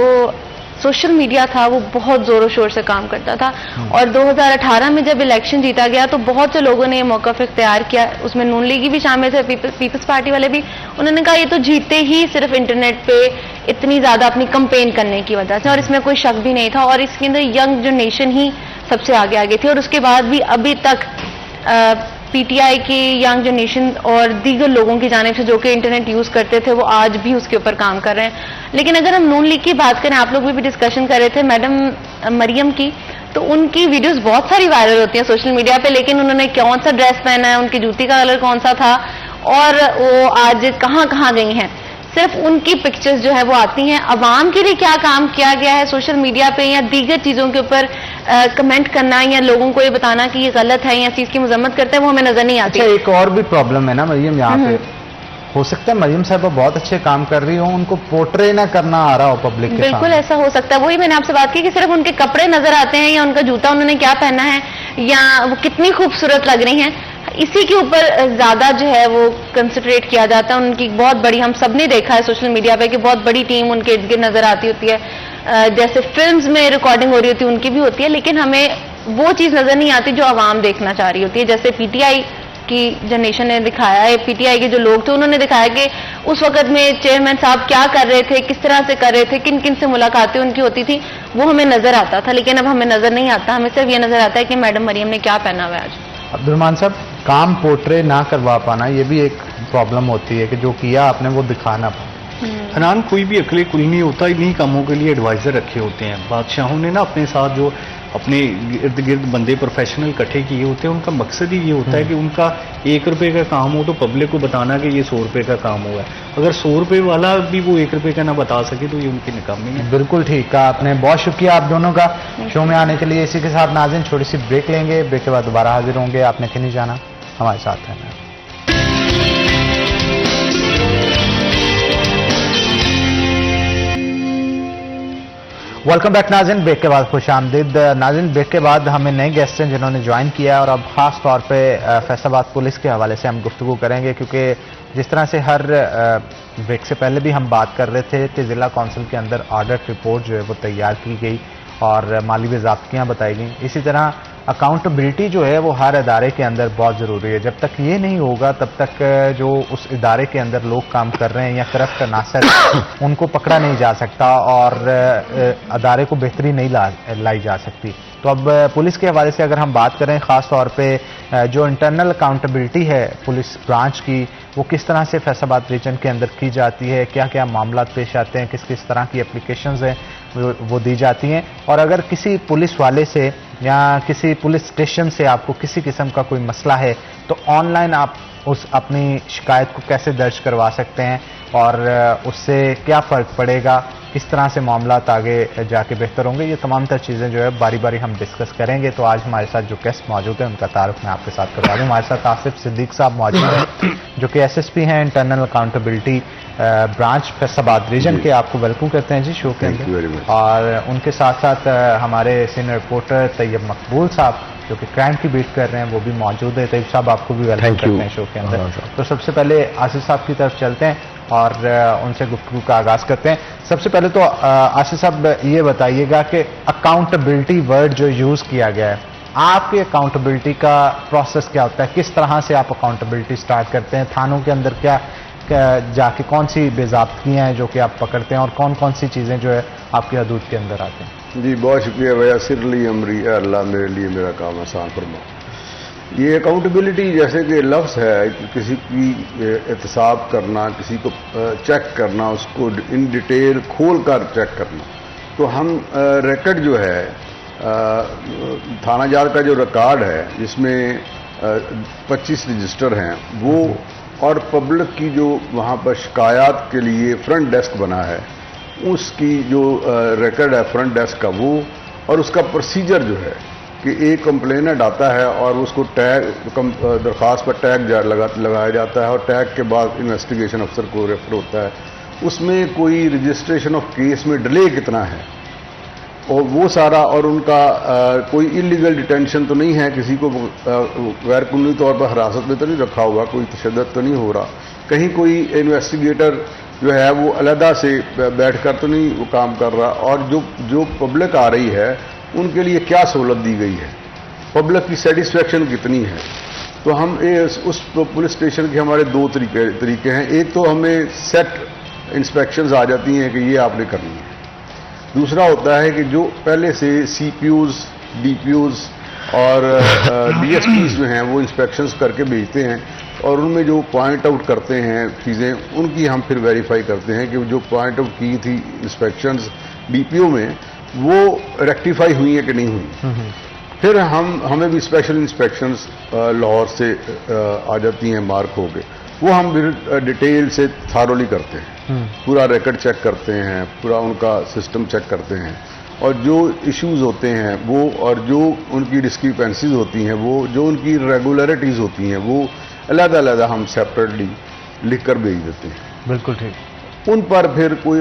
सोशल मीडिया था वो बहुत जोरों शोर से काम करता था। और 2018 में जब इलेक्शन जीता गया तो बहुत से लोगों ने मौक़िफ़ इख्तियार किया, उसमें नून लीगी भी शामिल थे, पीपल्स पार्टी वाले भी। उन्होंने कहा ये तो जीते ही सिर्फ इंटरनेट पे इतनी ज़्यादा अपनी कंपेन करने की वजह से, और इसमें कोई शक भी नहीं था। और इसके अंदर यंग जनरेशन ही सबसे आगे थी। और उसके बाद भी अभी तक पीटीआई की यंग जनरेशन और दीगर लोगों की जानिब से जो कि इंटरनेट यूज करते थे वो आज भी उसके ऊपर काम कर रहे हैं। लेकिन अगर हम नून लीग की बात करें, आप लोग भी डिस्कशन कर रहे थे मैडम मरियम की, तो उनकी वीडियोस बहुत सारी वायरल होती हैं सोशल मीडिया पे, लेकिन उन्होंने कौन सा ड्रेस पहना है, उनकी जूती का कलर कौन सा था और वो आज कहाँ कहाँ गई हैं, सिर्फ उनकी पिक्चर्स जो है वो आती हैं। अवाम के लिए क्या काम किया गया है सोशल मीडिया पे या दीगर चीजों के ऊपर कमेंट करना या लोगों को ये बताना कि ये गलत है या चीज की मजम्मत करते हैं, वो हमें नजर नहीं आती। अच्छा, एक और भी प्रॉब्लम है ना मरियम यहाँ पे, हो सकता है मरियम साहब बहुत अच्छे काम कर रही हो, उनको पोर्ट्रे ना करना आ रहा हो पब्लिक के बिल्कुल सामने। ऐसा हो सकता है। वही मैंने आपसे बात की कि सिर्फ उनके कपड़े नजर आते हैं या उनका जूता उन्होंने क्या पहना है या वो कितनी खूबसूरत लग रही हैं, इसी के ऊपर ज्यादा जो है वो कंसंट्रेट किया जाता है। उनकी बहुत बड़ी, हम सब ने देखा है सोशल मीडिया पे कि बहुत बड़ी टीम उनके इर्द गिर्द नजर आती होती है, जैसे फिल्म्स में रिकॉर्डिंग हो रही होती है उनकी भी होती है, लेकिन हमें वो चीज नजर नहीं आती जो आवाम देखना चाह रही होती है। जैसे पीटीआई की जनरेशन ने दिखाया है, पीटीआई के जो लोग थे उन्होंने दिखाया कि उस वक्त में चेयरमैन साहब क्या कर रहे थे, किस तरह से कर रहे थे, किन किन से मुलाकातें उनकी होती थी, वो हमें नजर आता था। लेकिन अब हमें नजर नहीं आता, हमें सिर्फ ये नजर आता है कि मैडम मरियम ने क्या पहना हुआ है आज। अब्दुर्रहमान साहब, काम पोर्ट्रे ना करवा पाना ये भी एक प्रॉब्लम होती है कि जो किया आपने वो दिखा ना पाना। हनान, कोई भी अकेले कुल नहीं होता, इन्हीं कामों के लिए एडवाइजर रखे होते हैं। बादशाहों ने ना अपने साथ जो अपने इर्द गिर्द बंदे प्रोफेशनल इकट्ठे किए होते हैं, उनका मकसद ही ये होता है कि उनका 1 रुपए का काम हो तो पब्लिक को बताना कि ये 100 रुपए का काम हुआ है। अगर 100 रुपए वाला भी वो 1 रुपए का ना बता सके तो ये उनकी नाकामी है। बिल्कुल ठीक कहा आपने, बहुत शुक्रिया आप दोनों का शो में आने के लिए। इसी के साथ नाज़रीन छोटी सी ब्रेक लेंगे, ब्रेक के बाद दोबारा हाजिर होंगे। आपने कहीं नहीं जाना, हमारे साथ रहना। वेलकम बैक नाज़रीन, ब्रेक के बाद खुश आमदीद। नाज़रीन, ब्रेक के बाद हमें नए गेस्ट हैं जिन्होंने ज्वाइन किया और अब खास तौर पे फैसलाबाद पुलिस के हवाले से हम गुफ्तगू करेंगे, क्योंकि जिस तरह से हर ब्रेक से पहले भी हम बात कर रहे थे कि ज़िला कौंसिल के अंदर ऑडिट रिपोर्ट जो है वो तैयार की गई और माली बेज़ाब्तियाँ बताई गई। इसी तरह अकाउंटेबिलिटी जो है वो हर इदारे के अंदर बहुत ज़रूरी है। जब तक ये नहीं होगा तब तक जो उस इदारे के अंदर लोग काम कर रहे हैं या करप्ट अनासर उनको पकड़ा नहीं जा सकता और अदारे को बेहतरी नहीं लाई जा सकती। तो अब पुलिस के हवाले से अगर हम बात करें, ख़ास तौर पे जो इंटरनल अकाउंटेबिलिटी है पुलिस ब्रांच की, वो किस तरह से फैसलाबाद रीजन के अंदर की जाती है, क्या क्या मामला पेश आते हैं, किस किस तरह की एप्लीकेशंस हैं वो दी जाती हैं, और अगर किसी पुलिस वाले से या किसी पुलिस स्टेशन से आपको किसी किस्म का कोई मसला है तो ऑनलाइन आप उस अपनी शिकायत को कैसे दर्ज करवा सकते हैं और उससे क्या फ़र्क पड़ेगा, किस तरह से मामला आगे जाके बेहतर होंगे, ये तमाम तर चीज़ें जो है बारी बारी हम डिस्कस करेंगे। तो आज हमारे साथ जो गेस्ट मौजूद हैं उनका तारुफ मैं आपके साथ करवा दूँ। हमारे साथ आसिफ सिद्दीक साहब मौजूद हैं जो कि SSP हैं internal accountability branch Faisalabad region के। आपको वेलकम करते हैं जी शो के अंदर। और उनके साथ साथ हमारे सीनियर रिपोर्टर तैयब मकबूल साहब जो कि क्राइम की बीट कर रहे हैं वो भी मौजूद है। तैयब साहब आपको भी वेलकम करते हैं शो के अंदर। तो सबसे पहले आसिफ साहब की तरफ चलते हैं और उनसे गुफ्तगू का आगाज करते हैं। सबसे पहले तो आसिफ साहब ये बताइएगा कि अकाउंटेबिलिटी वर्ड जो यूज किया गया है, आपकी अकाउंटेबिलिटी का प्रोसेस क्या होता है, किस तरह से आप अकाउंटेबिलिटी स्टार्ट करते हैं, थानों के अंदर क्या जाके कौन सी बेज़ाब्तियाँ हैं जो कि आप पकड़ते हैं और कौन कौन सी चीज़ें जो है आपकी हदूद के अंदर आती हैं? जी बहुत शुक्रिया भैया। सिरली अमरी अल्लाह मेरे लिए मेरा काम आसान फरमा। ये अकाउंटेबिलिटी जैसे कि लफ्ज़ है, किसी की एहतसाब करना, किसी को चेक करना, उसको इन डिटेल खोल कर चेक करना। तो हम रिकॉर्ड जो है थाना जार का जो रिकॉर्ड है जिसमें 25 रजिस्टर हैं वो, और पब्लिक की जो वहाँ पर शिकायत के लिए फ्रंट डेस्क बना है उसकी जो रिकॉर्ड है फ्रंट डेस्क का वो, और उसका प्रोसीजर जो है कि एक कंप्लेनेंट आता है और उसको टैग दरख्वास्त पर टैग लगाया जाता है और टैग के बाद इन्वेस्टिगेशन अफसर को रेफर होता है। उसमें कोई रजिस्ट्रेशन ऑफ केस में डिले कितना है और वो सारा, और उनका कोई इलीगल डिटेंशन तो नहीं है, किसी को गैर कानूनी तौर पर हिरासत में तो नहीं रखा हुआ, कोई तशद्दुद तो नहीं हो रहा, कहीं कोई इन्वेस्टिगेटर जो है वो अलहदा से बैठकर तो नहीं वो काम कर रहा, और जो पब्लिक आ रही है उनके लिए क्या सहूलत दी गई है, पब्लिक की सेटिस्फेक्शन कितनी है। तो हम उस पुलिस स्टेशन के हमारे 2 तरीके हैं। एक तो हमें सेट इंस्पेक्शंस आ जाती हैं कि ये आपने करनी है। दूसरा होता है कि जो पहले से CPUs, DPUs और DSPs जो हैं वो इंस्पेक्शंस करके भेजते हैं और उनमें जो पॉइंट आउट करते हैं चीज़ें, उनकी हम फिर वेरीफाई करते हैं कि जो पॉइंट आउट की थी इंस्पेक्शंस DPO में वो रेक्टिफाई हुई है कि नहीं हुई। फिर हमें भी स्पेशल इंस्पेक्शंस लाहौर से आ जाती हैं मार्क हो के, वो हम फिर डिटेल से थारोली करते हैं, पूरा रिकॉर्ड चेक करते हैं, पूरा उनका सिस्टम चेक करते हैं और जो इश्यूज होते हैं वो और जो उनकी डिस्क्रिपेंसीज होती हैं वो जो उनकी रेगुलरिटीज़ होती हैं वो अलग-अलग हम सेपरेटली लिख कर भेज देते हैं। बिल्कुल ठीक। उन पर फिर कोई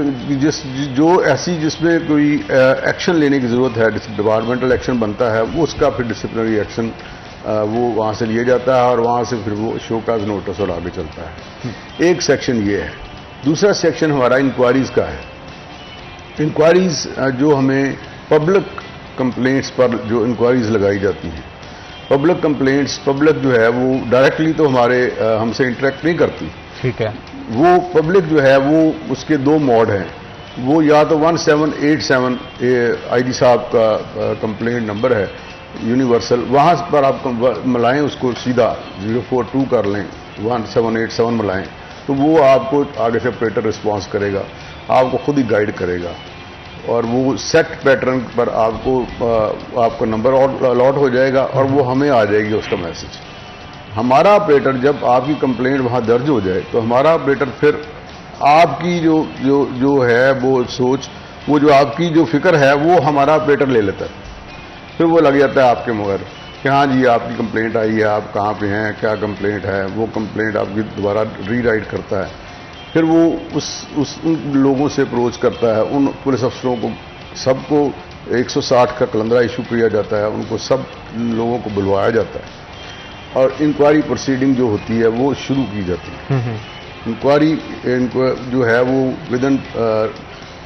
जो ऐसी जिसमें कोई एक्शन लेने की ज़रूरत है, डिपार्टमेंटल एक्शन बनता है, वो उसका फिर डिसिप्लिनरी एक्शन वो वहाँ से लिया जाता है और वहाँ से फिर वो शो काज नोटिस और आगे चलता है। एक सेक्शन ये है। दूसरा सेक्शन हमारा इंक्वायरीज़ का है। इंक्वायरीज़ जो हमें पब्लिक कंप्लेंट्स पर जो इंक्वायरीज़ लगाई जाती हैं, पब्लिक कंप्लेंट्स, पब्लिक जो है वो डायरेक्टली तो हमारे हमसे इंटरेक्ट नहीं करती। ठीक है। वो पब्लिक जो है वो उसके दो मोड हैं। वो या तो 1787 IG साहब का कंप्लेंट नंबर है यूनिवर्सल, वहाँ पर आप मिलाएं उसको, सीधा 042 कर लें, 1787 मिलाएं तो वो आपको आगे से ऑपरेटर रिस्पॉन्स करेगा, आपको खुद ही गाइड करेगा और वो सेट पैटर्न पर आपको नंबर अलॉट हो जाएगा और वो हमें आ जाएगी उसका मैसेज। हमारा ऑपरेटर जब आपकी कंप्लेंट वहाँ दर्ज हो जाए तो हमारा ऑपरेटर फिर आपकी जो है वो सोच, वो जो आपकी जो फिक्र है वो हमारा ऑपरेटर ले लेता है। फिर वो लग जाता है आपके मगर कि हाँ जी आपकी कंप्लेंट आई है, आप कहाँ पे हैं, क्या कंप्लेंट है, वो कंप्लेंट आपकी दोबारा रीराइट करता है। फिर वो उन लोगों से अप्रोच करता है, उन पुलिस अफसरों को सबको 160 का कलंदरा इशू किया जाता है, उनको सब लोगों को बुलवाया जाता है और इंक्वायरी प्रोसीडिंग जो होती है वो शुरू की जाती है। इंक्वायरी जो है वो विदिन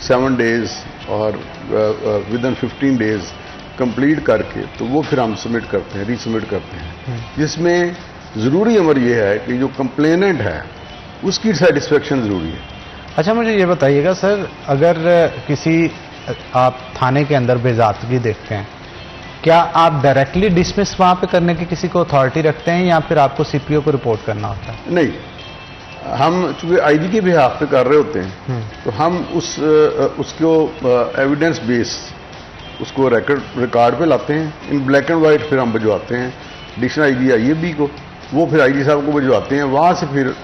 7 डेज और विदिन 15 डेज कंप्लीट करके तो वो फिर हम सबमिट करते हैं, रीसबमिट करते हैं, जिसमें ज़रूरी अमर ये है कि जो कंप्लेनेंट है उसकी सेटिस्फेक्शन ज़रूरी है। अच्छा, मुझे ये बताइएगा सर, अगर किसी आप थाने के अंदर बेज़ादगी देखते हैं, क्या आप डायरेक्टली डिसमिस वहाँ पे करने की किसी को अथॉरिटी रखते हैं या फिर आपको CPO को रिपोर्ट करना होता है? नहीं, हम चूँकि IG के बिहाफ पे कर रहे होते हैं तो हम उसको एविडेंस बेस उसको रिकॉर्ड पे लाते हैं, इन ब्लैक एंड वाइट फिर हम भिजवाते हैं एडिशनल IG IAB को, वो फिर IG साहब को भिजवाते हैं, वहाँ से फिर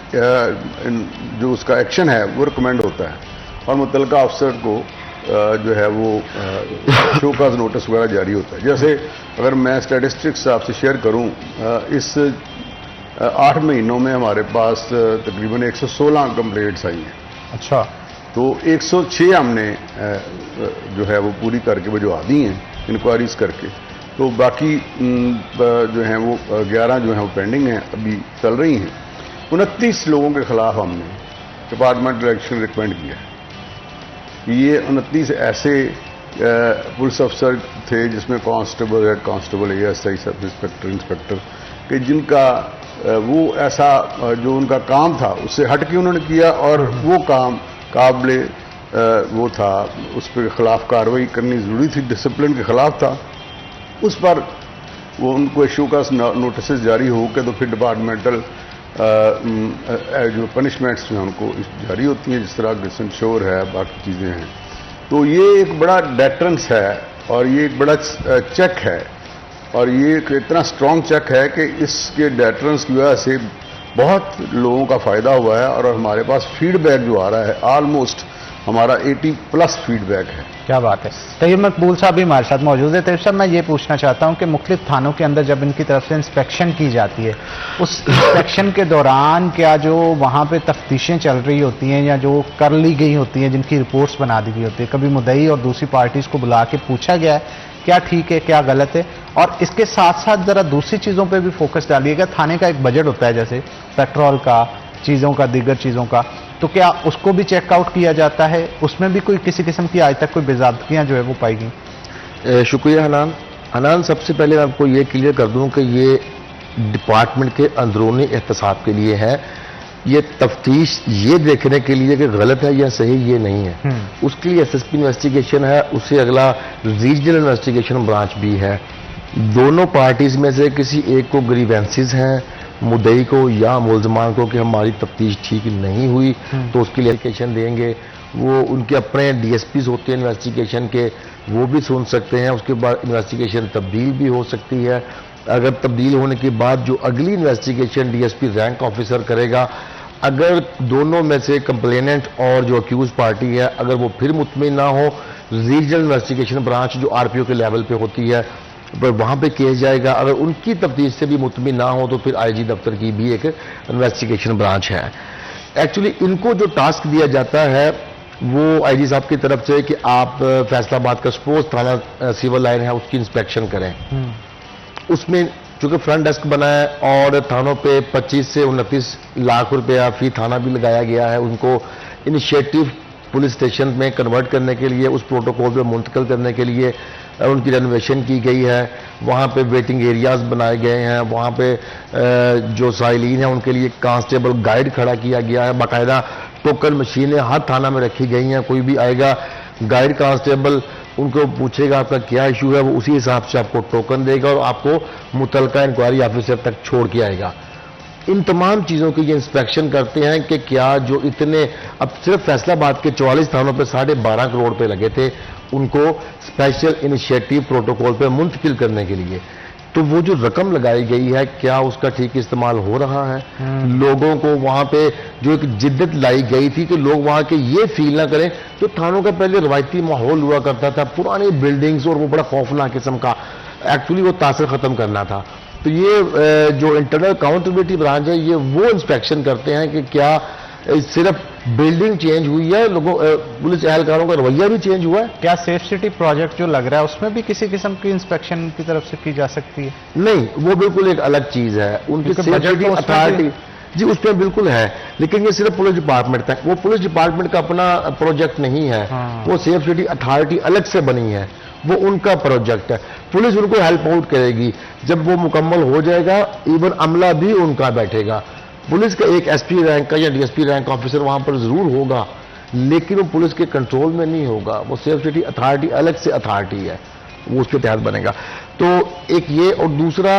जो उसका एक्शन है वो रिकमेंड होता है और मुतल्लिका अफसर को जो है वो शो काज नोटिस वगैरह जारी होता है। जैसे अगर मैं स्टैटिस्टिक्स आपसे शेयर करूं, इस 8 महीनों में हमारे पास तकरीबन 116 कंप्लेंट्स आई हैं। अच्छा। तो 106 हमने जो है वो पूरी करके भिजवा दी हैं इंक्वायरीज करके, तो बाकी जो हैं वो 11 जो हैं वो पेंडिंग हैं, अभी चल रही हैं। 29 लोगों के खिलाफ हमने डिपार्टमेंटल एक्शन रिकमेंड किया है। ये 29 ऐसे पुलिस अफसर थे जिसमें constable, head constable, ASI, sub inspector कि जिनका वो ऐसा जो उनका काम था उससे हट के उन्होंने किया और वो काम काबिले वो था, उस पर खिलाफ कार्रवाई करनी ज़रूरी थी, डिसिप्लिन के खिलाफ था, उस पर वो उनको इशू का नोटिस जारी हो के तो फिर डिपार्टमेंटल जो पनिशमेंट्स जो हैं उनको जारी होती हैं, जिस तरह गिसन शोर है, बाकी चीज़ें हैं। तो ये एक बड़ा डेटरेंस है और ये एक बड़ा चेक है और ये एक इतना स्ट्रॉन्ग चेक है कि इसके डेटरेंस की वजह से बहुत लोगों का फ़ायदा हुआ है और हमारे पास फीडबैक जो आ रहा है ऑलमोस्ट हमारा 80+ फीडबैक है। क्या बात है। तैयब मकबूल साहब भी हमारे साथ मौजूद है। तैयब साहब, मैं ये पूछना चाहता हूँ कि मुख्तलिफ थानों के अंदर जब इनकी तरफ से इंस्पेक्शन की जाती है, उस इंस्पेक्शन के दौरान क्या जो वहाँ पे तफ्तीशें चल रही होती हैं या जो कर ली गई होती हैं, जिनकी रिपोर्ट्स बना दी गई होती है, कभी मुद्दई और दूसरी पार्टीज को बुला के पूछा गया है क्या ठीक है क्या गलत है? और इसके साथ साथ जरा दूसरी चीज़ों पर भी फोकस डालिएगा। थाने का एक बजट होता है, जैसे पेट्रोल का, चीज़ों का, दीगर चीज़ों का, तो क्या उसको भी चेकआउट किया जाता है? उसमें भी कोई किसी किस्म की आज तक कोई बेज़ादगियाँ जो है वो पाई गई? शुक्रिया हनान। सबसे पहले मैं आपको ये क्लियर कर दूं कि ये डिपार्टमेंट के अंदरूनी एहतसाब के लिए है। ये तफ्तीश ये देखने के लिए कि गलत है या सही, ये नहीं है। उसके लिए SSP इन्वेस्टिगेशन है, उससे अगला रीजनल इन्वेस्टिगेशन ब्रांच भी है। दोनों पार्टीज में से किसी एक को ग्रीवेंसेस हैं, मुद्दई को या मुलजमान को, कि हमारी तफ्तीश ठीक नहीं हुई तो उसके लिए एप्लीकेशन देंगे। वो उनके अपने डीएसपीज होते हैं इन्वेस्टिगेशन के, वो भी सुन सकते हैं। उसके बाद इन्वेस्टिगेशन तब्दील भी हो सकती है। अगर तब्दील होने के बाद जो अगली इन्वेस्टिगेशन डीएसपी रैंक ऑफिसर करेगा, अगर दोनों में से कंप्लेनेंट और जो अक्यूज पार्टी है अगर वो फिर मुतमिन ना हो, रीजनल इन्वेस्टिगेशन ब्रांच जो आरपीओ के लेवल पे होती है पर वहां पे केस जाएगा। अगर उनकी तफ्तीश से भी मुतमिन ना हो तो फिर आईजी दफ्तर की भी एक इन्वेस्टिगेशन ब्रांच है। एक्चुअली इनको जो टास्क दिया जाता है वो आईजी साहब की तरफ से कि आप फैसलाबाद का सपोज थाना सिविल लाइन है उसकी इंस्पेक्शन करें। उसमें चूंकि फ्रंट डेस्क बना है और थानों पे 25 से 29 लाख रुपया फी थाना भी लगाया गया है, उनको इनिशिएटिव पुलिस स्टेशन में कन्वर्ट करने के लिए, उस प्रोटोकॉल पे मुंतकिल करने के लिए उनकी रेनोवेशन की गई है। वहाँ पे वेटिंग एरियाज बनाए गए हैं, वहाँ पे जो साइलिन है उनके लिए कांस्टेबल गाइड खड़ा किया गया है, बाकायदा टोकन मशीनें हर थाना में रखी गई हैं। कोई भी आएगा गाइड कांस्टेबल उनको पूछेगा आपका क्या इशू है, वो उसी हिसाब से आपको टोकन देगा और आपको मुतलका इंक्वायरी ऑफिसर तक छोड़ के आएगा। इन तमाम चीज़ों की ये इंस्पेक्शन करते हैं कि क्या जो इतने, अब सिर्फ फैसलाबाद के 44 थानों पे 12.5 करोड़ पे लगे थे उनको स्पेशल इनिशिएटिव प्रोटोकॉल पे मुंतकिल करने के लिए, तो वो जो रकम लगाई गई है क्या उसका ठीक इस्तेमाल हो रहा है? लोगों को वहां पे जो एक जिद्दत लाई गई थी कि लोग वहां के ये फील ना करें, तो थानों का पहले रवायती माहौल हुआ करता था, पुरानी बिल्डिंग्स और वो बड़ा खौफनाक किस्म का, एक्चुअली वो तासर खत्म करना था। तो ये जो इंटरनल अकाउंटेबिलिटी ब्रांच है ये वो इंस्पेक्शन करते हैं कि क्या सिर्फ बिल्डिंग चेंज हुई है, लोगों पुलिस एहलकारों का रवैया भी चेंज हुआ है। क्या सेफ सिटी प्रोजेक्ट जो लग रहा है उसमें भी किसी किस्म की इंस्पेक्शन की तरफ से की जा सकती है? नहीं, वो बिल्कुल एक अलग चीज है। उनकी सेफ सिटी अथॉरिटी जी उसमें बिल्कुल है, लेकिन ये सिर्फ पुलिस डिपार्टमेंट तक, वो पुलिस डिपार्टमेंट का अपना प्रोजेक्ट नहीं है। वो सेफ सिटी अथॉरिटी अलग से बनी है, वो उनका प्रोजेक्ट है। पुलिस उनको हेल्प आउट करेगी, जब वो मुकम्मल हो जाएगा इवन अमला भी उनका बैठेगा। पुलिस का एक एसपी रैंक का या डीएसपी रैंक ऑफिसर वहां पर जरूर होगा, लेकिन वो पुलिस के कंट्रोल में नहीं होगा। वो सेफ सिटी अथॉरिटी अलग से अथॉरिटी है, वो उसके तहत बनेगा। तो एक ये, और दूसरा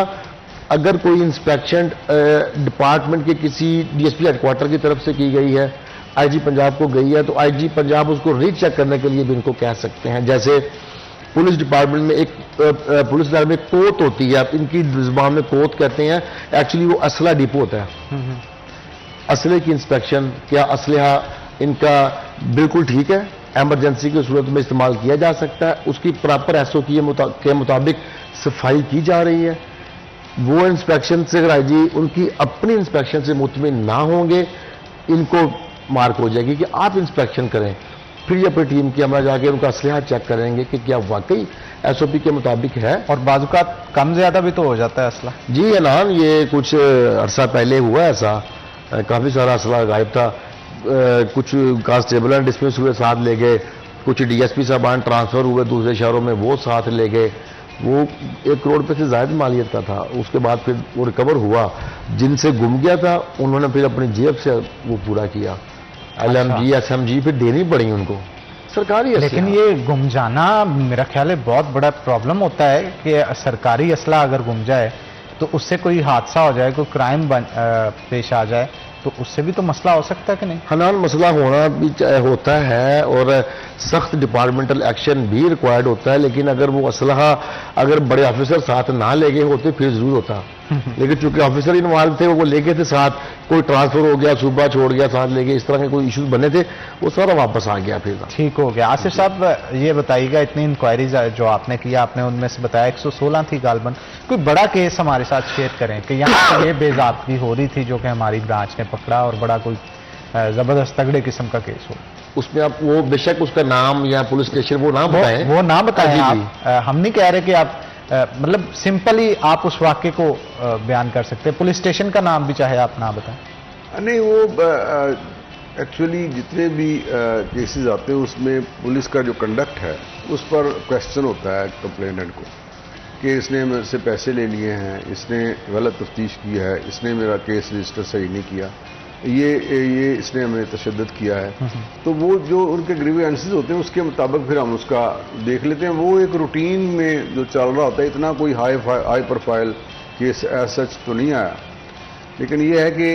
अगर कोई इंस्पेक्शन डिपार्टमेंट के किसी डीएसपी हेडक्वार्टर की तरफ से की गई है, आईजी पंजाब को गई है, तो आईजी पंजाब उसको रीचेक करने के लिए भी इनको कह सकते हैं। जैसे पुलिस डिपार्टमेंट में एक पुलिस लाइन में कोत होती है, इनकी जुबान में कोत कहते हैं, एक्चुअली वो असला डिपो होता है। असले की इंस्पेक्शन, क्या असलहा इनका बिल्कुल ठीक है, एमरजेंसी की सूरत में इस्तेमाल किया जा सकता है, उसकी प्रॉपर एसओपी के मुताबिक सफाई की जा रही है। वो इंस्पेक्शन से अगर आईजी उनकी अपनी इंस्पेक्शन से मुतमिन ना होंगे, इनको मार्क हो जाएगी कि आप इंस्पेक्शन करें। फिर ये अपनी टीम की अमला जाके उनका असलहा चेक करेंगे कि क्या वाकई एसओपी के मुताबिक है। और बाजुकात कम ज्यादा भी तो हो जाता है असला। जी अनान, ये कुछ अरसा पहले हुआ ऐसा, काफी सारा असला गायब था। कुछ कांस्टेबल डिसमिस हुए, साथ ले गए। कुछ डीएसपी साहबान ट्रांसफर हुए दूसरे शहरों में, वो साथ ले गए। वो 1 करोड़ रुपए से ज्यादा मालियत का था। उसके बाद फिर वो रिकवर हुआ। जिनसे गुम गया था उन्होंने फिर अपनी जेब से वो पूरा किया। LMG SMG फिर देनी पड़ी उनको, सरकारी। लेकिन ये गुम जाना मेरा ख्याल है बहुत बड़ा प्रॉब्लम होता है कि सरकारी असला अगर गुम जाए तो उससे कोई हादसा हो जाए, कोई क्राइम पेश आ जाए, तो उससे भी तो मसला हो सकता है कि नहीं? हनान, मसला होना भी होता है और सख्त डिपार्टमेंटल एक्शन भी रिक्वायर्ड होता है। लेकिन अगर वो असलहा अगर बड़े ऑफिसर साथ ना ले गए होते फिर जरूर होता। लेकिन चूंकि ऑफिसर इन्वॉल्व थे, वो ले गए थे साथ, कोई ट्रांसफर हो गया, सूबा छोड़ गया, साथ ले गए, इस तरह के कोई इश्यूज बने थे, वो सारा वापस आ गया फिर। ठीक हो गया। आसिफ साहब ये बताइएगा, इतनी इंक्वायरीज जो आपने किया, आपने उनमें से बताया 116 थी गालबन, कोई बड़ा केस हमारे साथ शेयर करें कि यहाँ ये बेज़ाब्ती हो रही थी जो कि हमारी ब्रांच ने पकड़ा और बड़ा कोई जबरदस्त तगड़े किस्म का केस हो? उसमें आप वो बेशक उसका नाम या पुलिस स्टेशन वो नाम बताएं, वो ना बताएं आप। हम नहीं कह रहे कि आप मतलब सिंपली आप उस वाक्य को बयान कर सकते हैं, पुलिस स्टेशन का नाम भी चाहे आप ना बताएं। नहीं, वो एक्चुअली जितने भी केसेस आते हैं उसमें पुलिस का जो कंडक्ट है उस पर क्वेश्चन होता है कंप्लेनेंट को कि इसने मेरे से पैसे ले लिए हैं, इसने गलत तफ्तीश की है, इसने मेरा केस रजिस्टर सही नहीं किया। ये इसने हमें तशद्दुद किया है। तो वो जो उनके ग्रीवेंसेस होते हैं उसके मुताबिक फिर हम उसका देख लेते हैं। वो एक रूटीन में जो चल रहा होता है, इतना कोई high profile case as such तो नहीं आया, लेकिन ये है कि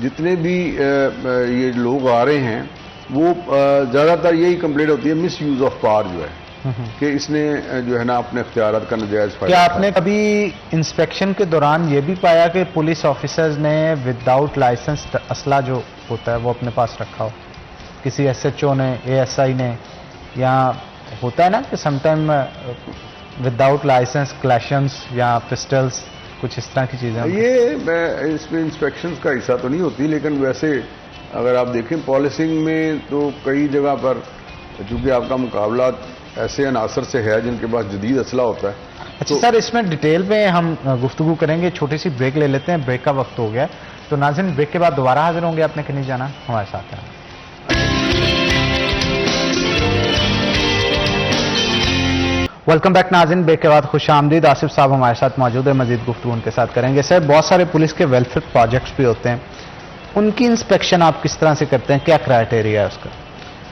जितने भी ये लोग आ रहे हैं वो ज़्यादातर यही कंप्लेंट होती है मिस यूज़ ऑफ पावर जो है कि इसने जो है ना अपने इख्तियारात का नाजायज फायदा। क्या आपने कभी इंस्पेक्शन के दौरान ये भी पाया कि पुलिस ऑफिसर्स ने विदाउट लाइसेंस असला जो होता है वो अपने पास रखा हो? किसी SHO ने, ASI ने, या होता है ना कि समटाइम विदाउट लाइसेंस क्लैशंस या पिस्टल्स, कुछ इस तरह की चीज़ें? ये इसमें इंस्पेक्शन का हिस्सा तो नहीं होती, लेकिन वैसे अगर आप देखें पॉलिसिंग में तो कई जगह पर चूंकि आपका मुकाबला ऐसे अनासर से है जिनके पास जदीद असला होता है। अच्छा सर, इसमें डिटेल में हम गुफ्तगू करेंगे। छोटी सी ब्रेक ले लेते हैं, ब्रेक का वक्त हो गया, तो नाज़रीन ब्रेक के बाद दोबारा हाजिर होंगे। आपने कहीं जाना, हमारे साथ हैं। वेलकम बैक नाज़रीन, ब्रेक के बाद खुश आमदीद। आसिफ साहब हमारे साथ मौजूद है, मजीद गुफ्तगू उनके साथ करेंगे। सर, बहुत सारे पुलिस के वेलफेयर प्रोजेक्ट्स भी होते हैं, उनकी इंस्पेक्शन आप किस तरह से करते हैं? क्या क्राइटेरिया है उसका?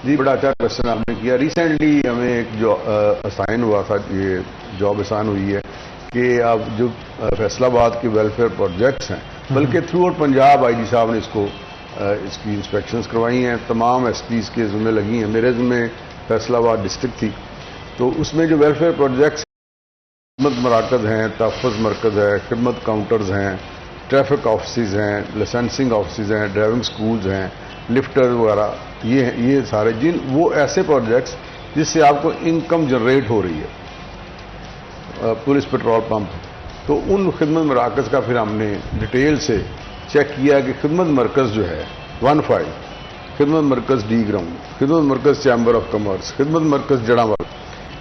जी, बड़ा अच्छा क्वेश्चन आपने किया। रिसेंटली हमें एक जो असाइन हुआ था, ये जॉब असाइन हुई है कि अब जो फैसलाबाद के वेलफेयर प्रोजेक्ट्स हैं, बल्कि थ्रू आउट पंजाब IG साहब ने इसकी इंस्पेक्शंस करवाई हैं। तमाम SPs के ज़िम्मे लगी हैं। मेरे ज़िम्मे फैसलाबाद डिस्ट्रिक्ट थी, तो उसमें जो वेलफेयर प्रोजेक्ट्स खिदमत मराकज़ हैं, तहफ़्फ़ुज़ मरकज़ है, खिदमत काउंटर्स हैं, ट्रैफिक ऑफिस हैं, लाइसेंसिंग ऑफिस हैं, ड्राइविंग स्कूल्स हैं, लिफ्टर वगैरह, ये सारे वो ऐसे प्रोजेक्ट्स जिससे आपको इनकम जनरेट हो रही है, पुलिस पेट्रोल पंप, तो उन खिदमत मराकज़ का फिर हमने डिटेल से चेक किया कि खिदमत मरकज़ जो है 15, खिदमत मरकज़ D ग्राउंड, खिदमत मरकज़ चैम्बर ऑफ कॉमर्स, खिदमत मरकज़ जड़ावाल,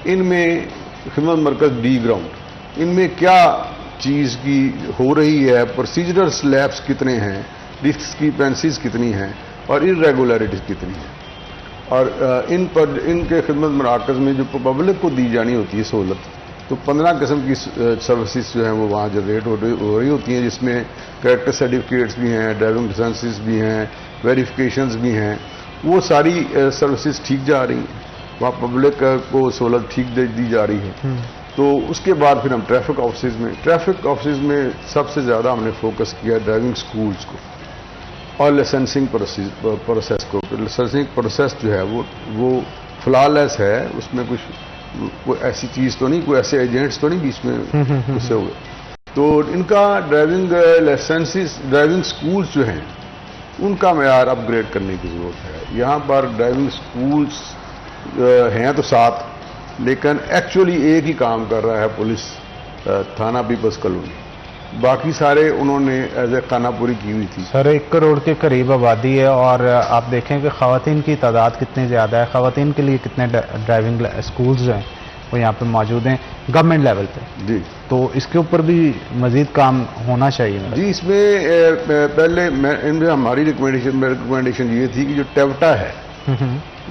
इनमें खिदमत मरकज़ D ग्राउंड, इनमें क्या चीज़ की हो रही है, प्रोसीजरल स्लैब्स कितने हैं, डिस्क्रिपेंसीज कितनी हैं और इरेगुलरिटीज कितनी है, और इनके खिदमत मराकज़ में जो पब्लिक को दी जानी होती है सहूलत, तो 15 किस्म की सर्विसेज जो हैं वो वहाँ जनरेट हो रही होती हैं, जिसमें कैरेक्टर सर्टिफिकेट्स भी हैं, ड्राइविंग लाइसेंसेस भी हैं, वेरिफिकेशंस भी हैं। वो सारी सर्विसेज ठीक जा रही हैं, वहाँ पब्लिक को सहूलत ठीक दी जा रही है। तो उसके बाद फिर हम ट्रैफिक ऑफिस में सबसे ज़्यादा हमने फोकस किया ड्राइविंग स्कूल्स को और लाइसेंसिंग प्रोसेस को। लाइसेंसिंग प्रोसेस जो है वो फ्लॉलेस है, उसमें कोई ऐसी चीज़ तो नहीं, कोई ऐसे एजेंट्स तो नहीं बीच में उससे हो गए। तो इनका ड्राइविंग स्कूल्स जो हैं उनका मेयार अपग्रेड करने की ज़रूरत है। यहाँ पर ड्राइविंग स्कूल्स हैं तो 7, लेकिन एक्चुअली एक ही काम कर रहा है पुलिस थाना पीपल्स कॉलोनी, बाकी सारे उन्होंने एज ए खानापुरी की हुई थी। सर, 1 करोड़ के करीब आबादी है और आप देखें कि ख़वातीन की तादाद कितनी ज़्यादा है, ख़वातीन के लिए कितने ड्राइविंग स्कूल्स हैं वो यहाँ पे मौजूद हैं गवर्नमेंट लेवल पे। जी, तो इसके ऊपर भी मजीद काम होना चाहिए। जी, इसमें पहले इनमें हमारी रिकमेंडेशन ये थी कि जो टेवटा है,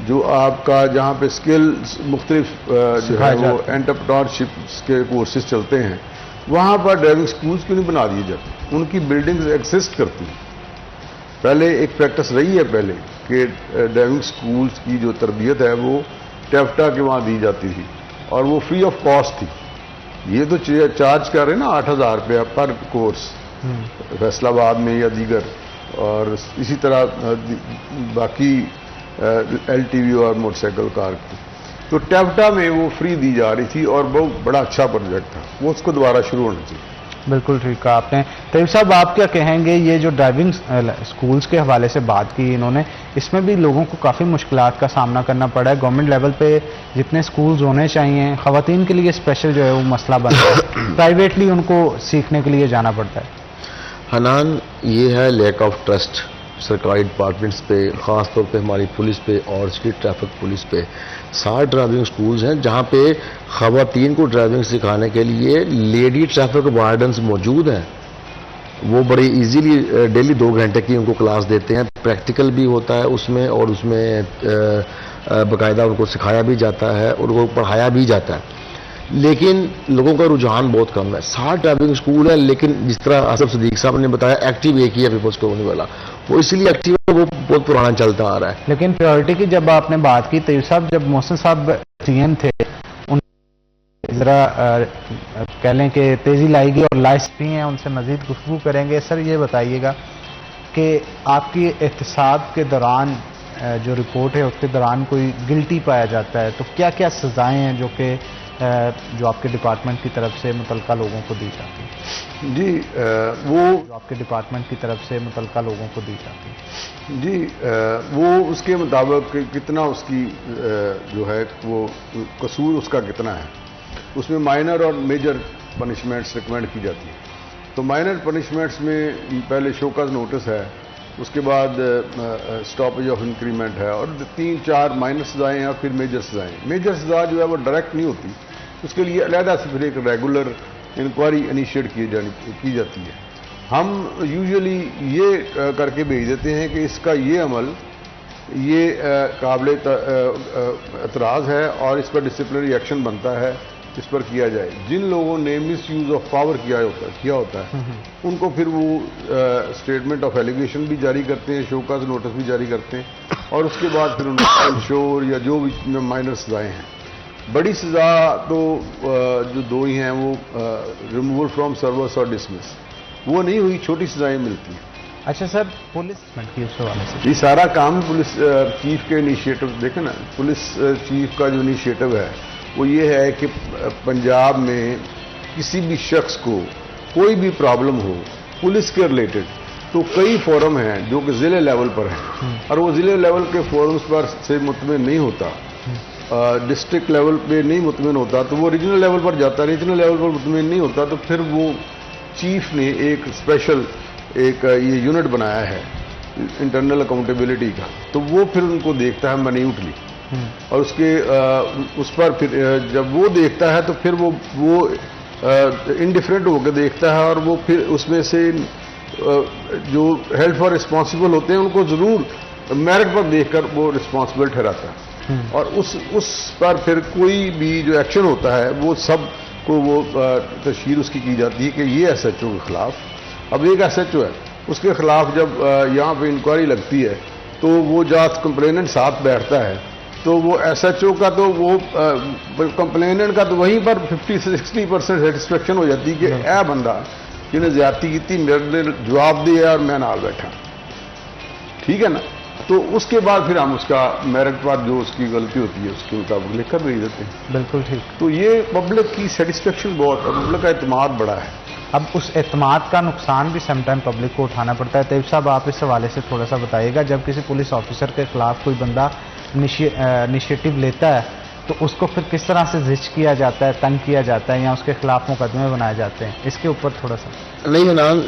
जो आपका जहाँ पे स्किल्स मुख्तलिफ जो है वो एंटरप्रेन्योरशिप के कोर्सेज चलते हैं, वहाँ पर ड्राइविंग स्कूल्स क्यों नहीं बना दिए जाते? उनकी बिल्डिंग्स एग्जिस्ट करती हैं। पहले एक प्रैक्टिस रही है पहले कि ड्राइविंग स्कूल्स की जो तरबियत है वो टेफ्टा के वहाँ दी जाती थी और वो फ्री ऑफ कॉस्ट थी। ये तो चार्ज कर रहे हैं ना 8,000 रुपया पर कोर्स फैसलाबाद में या दीगर, और इसी तरह बाकी LTV और मोटरसाइकिल कार की। तो टेफ्टा में वो फ्री दी जा रही थी और बहुत बड़ा अच्छा प्रोजेक्ट था, वो उसको दोबारा शुरू होना चाहिए। बिल्कुल ठीक कहा आपने। तैयब साहब, आप क्या कहेंगे, ये जो ड्राइविंग स्कूल्स के हवाले से बात की इन्होंने, इसमें भी लोगों को काफ़ी मुश्किलात का सामना करना पड़ा है। गवर्नमेंट लेवल पे जितने स्कूल्स होने चाहिए ख़वातीन के लिए स्पेशल जो है वो मसला बन रहा है, प्राइवेटली उनको सीखने के लिए जाना पड़ता है। हनान, ये है लैक ऑफ ट्रस्ट सरकारी डिपार्टमेंट्स पे, ख़ास तौर पे हमारी पुलिस पे और स्ट्रीट ट्रैफिक पुलिस पे। 60 ड्राइविंग स्कूल्स हैं जहाँ पे ख़वातीन को ड्राइविंग सिखाने के लिए लेडी ट्रैफिक वार्डन्स मौजूद हैं। वो बड़ी इजीली डेली 2 घंटे की उनको क्लास देते हैं, प्रैक्टिकल भी होता है उसमें और उसमें बाकायदा उनको सिखाया भी जाता है और उनको पढ़ाया भी जाता है। लेकिन लोगों का रुझान बहुत कम है। 60 ड्राइविंग स्कूल है, लेकिन जिस तरह आसफ सदीक साहब ने बताया, एक्टिव एक ही है पीपल्स कॉलोनी वाला, वो इसलिए एक्टिव है, वो बहुत पुराना चलता आ रहा है। लेकिन प्रायोरिटी की जब आपने बात की, तैयब साहब जब मोहसिन साहब सीएम थे, उन जरा कह लें कि तेजी लाएगी और लाइस भी हैं, उनसे मजीद गुफ्तगू करेंगे। सर ये बताइएगा कि आपकी एहतसाब के दौरान जो रिपोर्ट है उसके दौरान कोई गिल्टी पाया जाता है तो क्या क्या सजाएं हैं जो आपके डिपार्टमेंट की तरफ से मुतलका लोगों को दी जाती है? जी वो जो आपके डिपार्टमेंट की तरफ से मुतलका लोगों को दी जाती है जी वो उसके मुताबिक कितना उसकी जो है वो कसूर उसका कितना है, उसमें माइनर और मेजर पनिशमेंट्स रिकमेंड की जाती है। तो माइनर पनिशमेंट्स में पहले शोकॉज नोटिस है, उसके बाद स्टॉपेज ऑफ इंक्रीमेंट है, और 3-4 माइनर सजाएं हैं और फिर मेजर सजाएं। मेजर सजा जो है वो डायरेक्ट नहीं होती, उसके लिए अलहदा से फिर एक रेगुलर इंक्वायरी इनिशिएट की जाती है। हम यूजुअली ये करके भेज देते हैं कि इसका ये अमल ये काबिल एतराज़ है और इस पर डिसिप्लिनरी एक्शन बनता है, इस पर किया जाए। जिन लोगों ने मिस यूज ऑफ पावर किया होता है उनको फिर वो स्टेटमेंट ऑफ एलिगेशन भी जारी करते हैं, शोकॉज नोटिस भी जारी करते हैं, और उसके बाद फिर उनको इंश्योर या जो भी माइनर सजाएं हैं। बड़ी सजा तो जो दो ही हैं वो रिमूवल फ्रॉम सर्विस और डिसमिस, वो नहीं हुई, छोटी सजाएं मिलती हैं। अच्छा सर, पुलिस की उस हवाले से ये सारा काम पुलिस चीफ के इनिशिएटिव देखें ना, पुलिस चीफ का जो इनिशिएटिव है वो ये है कि पंजाब में किसी भी शख्स को कोई भी प्रॉब्लम हो पुलिस के रिलेटेड, तो कई फोरम हैं जो कि ज़िले लेवल पर हैं, और वो ज़िले लेवल के फोरम्स पर से मुतमिन नहीं होता, डिस्ट्रिक्ट लेवल पे नहीं मुतमिन होता, तो वो रीजनल लेवल पर जाता, रीजनल लेवल पर मुतमिन नहीं होता, तो फिर वो चीफ ने एक स्पेशल ये यूनिट बनाया है इंटरनल अकाउंटेबिलिटी का, तो वो फिर उनको देखता है मिन्यूटली, और उसके उस पर फिर जब वो देखता है तो फिर वो इंडिफरेंट होकर देखता है, और वो फिर उसमें से जो हेल्ड फॉर रिस्पॉन्सिबल होते हैं उनको जरूर मेरिट पर देखकर वो रिस्पॉन्सिबल ठहराता है, और उस पर फिर कोई भी जो एक्शन होता है वो सब को वो तशहीर उसकी की जाती है कि ये SHO के खिलाफ, अब एक SHO है उसके खिलाफ जब यहाँ पे इंक्वायरी लगती है तो वो जात कंप्लेनेंट साथ बैठता है, तो वो SHO का तो वो कंप्लेनेंट का तो वहीं पर 50-60% सेटिस्फेक्शन हो जाती है कि ऐ बंदा जिन्हें ज्यादती की थी मेरे जवाब दिया और मैं नाल बैठा, ठीक है ना। तो उसके बाद फिर हम उसका मेरिट पर जो उसकी गलती होती है उसके मुताबिक लिखकर भेज देते हैं। बिल्कुल ठीक। तो ये पब्लिक की सेटिस्फेक्शन बहुत है, पब्लिक का एतमाद बड़ा है। अब उस एतमाद का नुकसान भी समटाइम पब्लिक को उठाना पड़ता है। तैयब साहब, आप इस हवाले से थोड़ा सा बताइएगा, जब किसी पुलिस ऑफिसर के खिलाफ कोई बंदा इनिशिएटिव लेता है तो उसको फिर किस तरह से जिच किया जाता है, तंग किया जाता है, या उसके खिलाफ मुकदमे बनाए जाते हैं, इसके ऊपर थोड़ा सा। नहीं हनान,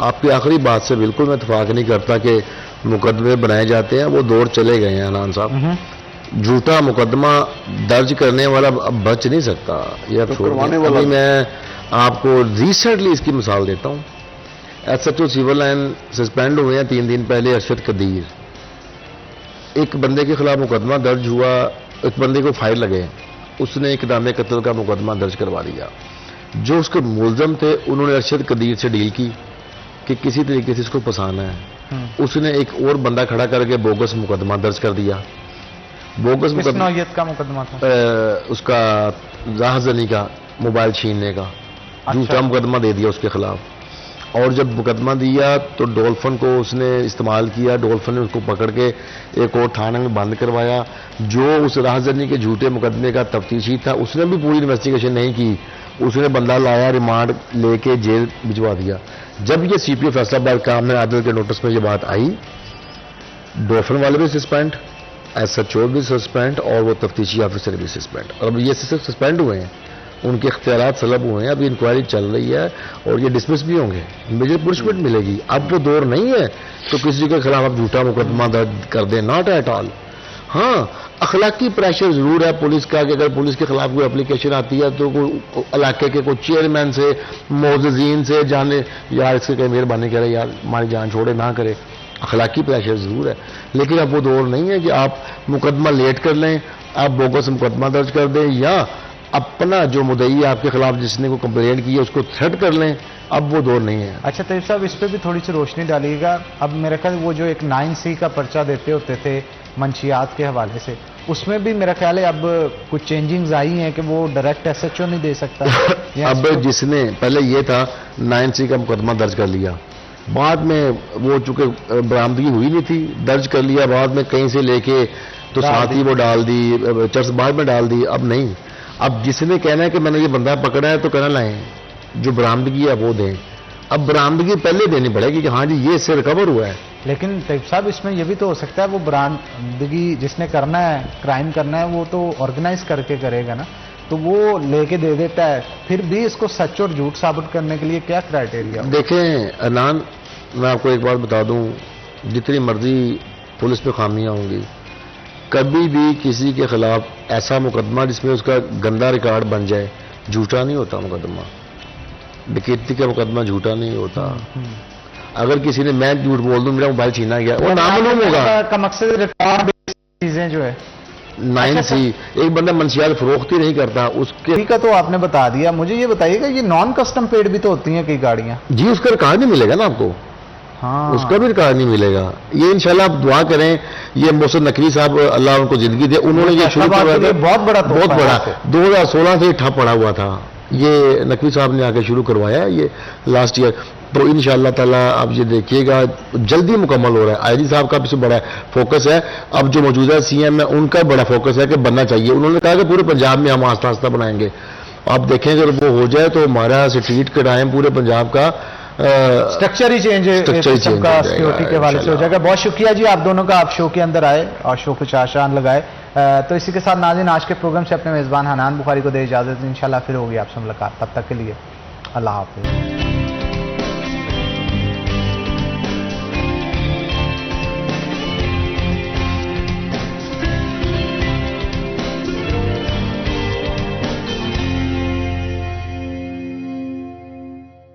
आपकी आखिरी बात से बिल्कुल मैं इतफाक नहीं करता कि मुकदमे बनाए जाते हैं, वो दौर चले गए हैं हनान साहब। झूठा मुकदमा दर्ज करने वाला अब बच नहीं सकता, ये अब करवाने वाला। अभी मैं आपको रिसेंटली इसकी मिसाल देता हूँ। SHO सिविल लाइन सस्पेंड हुए हैं 3 दिन पहले, अरशद कदीर। एक बंदे के खिलाफ मुकदमा दर्ज हुआ, एक बंदे को फायर लगे, उसने इक़दाम कत्ल का मुकदमा दर्ज करवा दिया। जो उसके मुलजम थे उन्होंने अरशद कदीर से डील की कि किसी तरीके से इसको फंसाना है। उसने एक और बंदा खड़ा करके बोगस मुकदमा दर्ज कर दिया। बोगस मुकदमा का मुकदमा था उसका राहज़नी का, मोबाइल छीनने का। झूठा मुकदमा दे दिया उसके खिलाफ, और जब मुकदमा दिया तो डॉल्फिन को उसने इस्तेमाल किया, डॉल्फिन ने उसको पकड़ के एक और थाने में बंद करवाया। जो उस राहज़नी के झूठे मुकदमे का तफ्तीशी था उसने भी पूरी इन्वेस्टिगेशन नहीं की, उसने बंदा लाया, रिमांड लेके जेल भिजवा दिया। जब ये CPO फैसलाबाद का आमने आदिल के नोटिस में ये बात आई, डॉल्फिन वाले भी सस्पेंड, SHO भी सस्पेंड, और वो तफ्तीशी ऑफिसर भी सस्पेंड। और अब ये सिर्फ सस्पेंड हुए हैं, उनके इख्तियारात सलब हुए हैं, अभी इंक्वायरी चल रही है और ये डिसमिस भी होंगे, मेजर पनिशमेंट मिलेगी। अब वो दौर नहीं है तो किसी के खिलाफ आप झूठा मुकदमा दर्ज कर दें, नॉट एट ऑल। हाँ, अखलाकी प्रेशर जरूर है पुलिस का कि अगर पुलिस के खिलाफ कोई एप्लीकेशन आती है तो कोई इलाके के कोई चेयरमैन से, मोअज़्ज़िज़ीन से जाने यार इसके कहीं मेहरबानी करे, यार हमारी जान छोड़े ना करे, अखलाकी प्रेशर जरूर है। लेकिन अब वो दौर नहीं है कि आप मुकदमा लेट कर लें, आप बोगस मुकदमा दर्ज कर दें, या अपना जो मुद्दई आपके खिलाफ जिसने को कंप्लेंट की है उसको थ्रेट कर लें, अब वो दौर नहीं है। अच्छा तैयब साहब, इस पे भी थोड़ी सी रोशनी डालिएगा। अब मेरे ख्याल वो जो एक 9C का पर्चा देते होते थे मंशियात के हवाले से, उसमें भी मेरा ख्याल है अब कुछ चेंजिंग्स आई हैं कि वो डायरेक्ट SHO नहीं दे सकता। अब जिसने पहले ये था 9C का मुकदमा दर्ज कर लिया, बाद में वो चूंकि बरामदगी हुई नहीं थी, दर्ज कर लिया, बाद में कहीं से लेके तो साथ ही वो डाल दी, चर्च बाद में डाल दी। अब नहीं, अब जिसने कहना है कि मैंने ये बंदा पकड़ा है तो कहना लाएं, जो बरामदगी है वो दें। अब बरामदगी पहले देनी पड़ेगी कि हाँ जी ये इससे रिकवर हुआ है। लेकिन तैयब साहब, इसमें यह भी तो हो सकता है वो बरामदगी जिसने करना है, क्राइम करना है, वो तो ऑर्गेनाइज करके करेगा ना, तो वो लेके दे देता है, फिर भी इसको सच और झूठ साबित करने के लिए क्या क्राइटेरिया? देखें अनान, मैं आपको एक बात बता दूं, जितनी मर्जी पुलिस पे खामियां होंगी, कभी भी किसी के खिलाफ ऐसा मुकदमा जिसमें उसका गंदा रिकॉर्ड बन जाए झूठा नहीं होता मुकदमा। डकैती का मुकदमा झूठा नहीं होता। अगर किसी ने मैं झूठ बोल दूं मेरा मोबाइल छीना गया, वो नामालूम होगा। का मकसद रिकॉर्ड चीजें जो है 9C, एक बंदा मंशियात फरोख्ती नहीं करता उसके ठीक है, तो आपने बता दिया। मुझे ये बताइएगा, ये नॉन कस्टम पेड भी तो होती हैं कई गाड़ियां। जी, उसका रिकॉर्ड नहीं मिलेगा ना आपको। हाँ, उसका भी रिकॉर्ड नहीं मिलेगा। ये इंशाल्लाह आप दुआ करें, ये मोहसिन नकवी साहब अल्लाह उनको जिंदगी दे, उन्होंने ये शुरू करवाया था, बहुत बड़ा 2016 से ठप पड़ा हुआ था, ये नकवी साहब ने आके शुरू करवाया ये लास्ट ईयर। तो इंशाअल्लाह ताला आप ये देखिएगा जल्दी मुकम्मल हो रहा है। आईजी साहब का भी बड़ा फोकस है, अब जो मौजूदा CM है उनका बड़ा फोकस है कि बनना चाहिए। उन्होंने कहा कि पूरे पंजाब में हम आस्ता आस्ता बनाएंगे। आप देखें अगर वो हो जाए तो हमारा स्ट्रीट क्राइम पूरे पंजाब का स्ट्रक्चर ही चेंज है, सबका सिक्योरिटी के हवाले से हो जाएगा। बहुत शुक्रिया जी आप दोनों का, आप शो के अंदर आए और शो को चाशान लगाए। तो इसी के साथ नाज़रीन, आज के प्रोग्राम से अपने मेज़बान हनान बुखारी को दे इजाज़त। इंशाल्लाह फिर होगी आपसे मुलाकात, तब तक के लिए अल्लाह हाफ़िज़।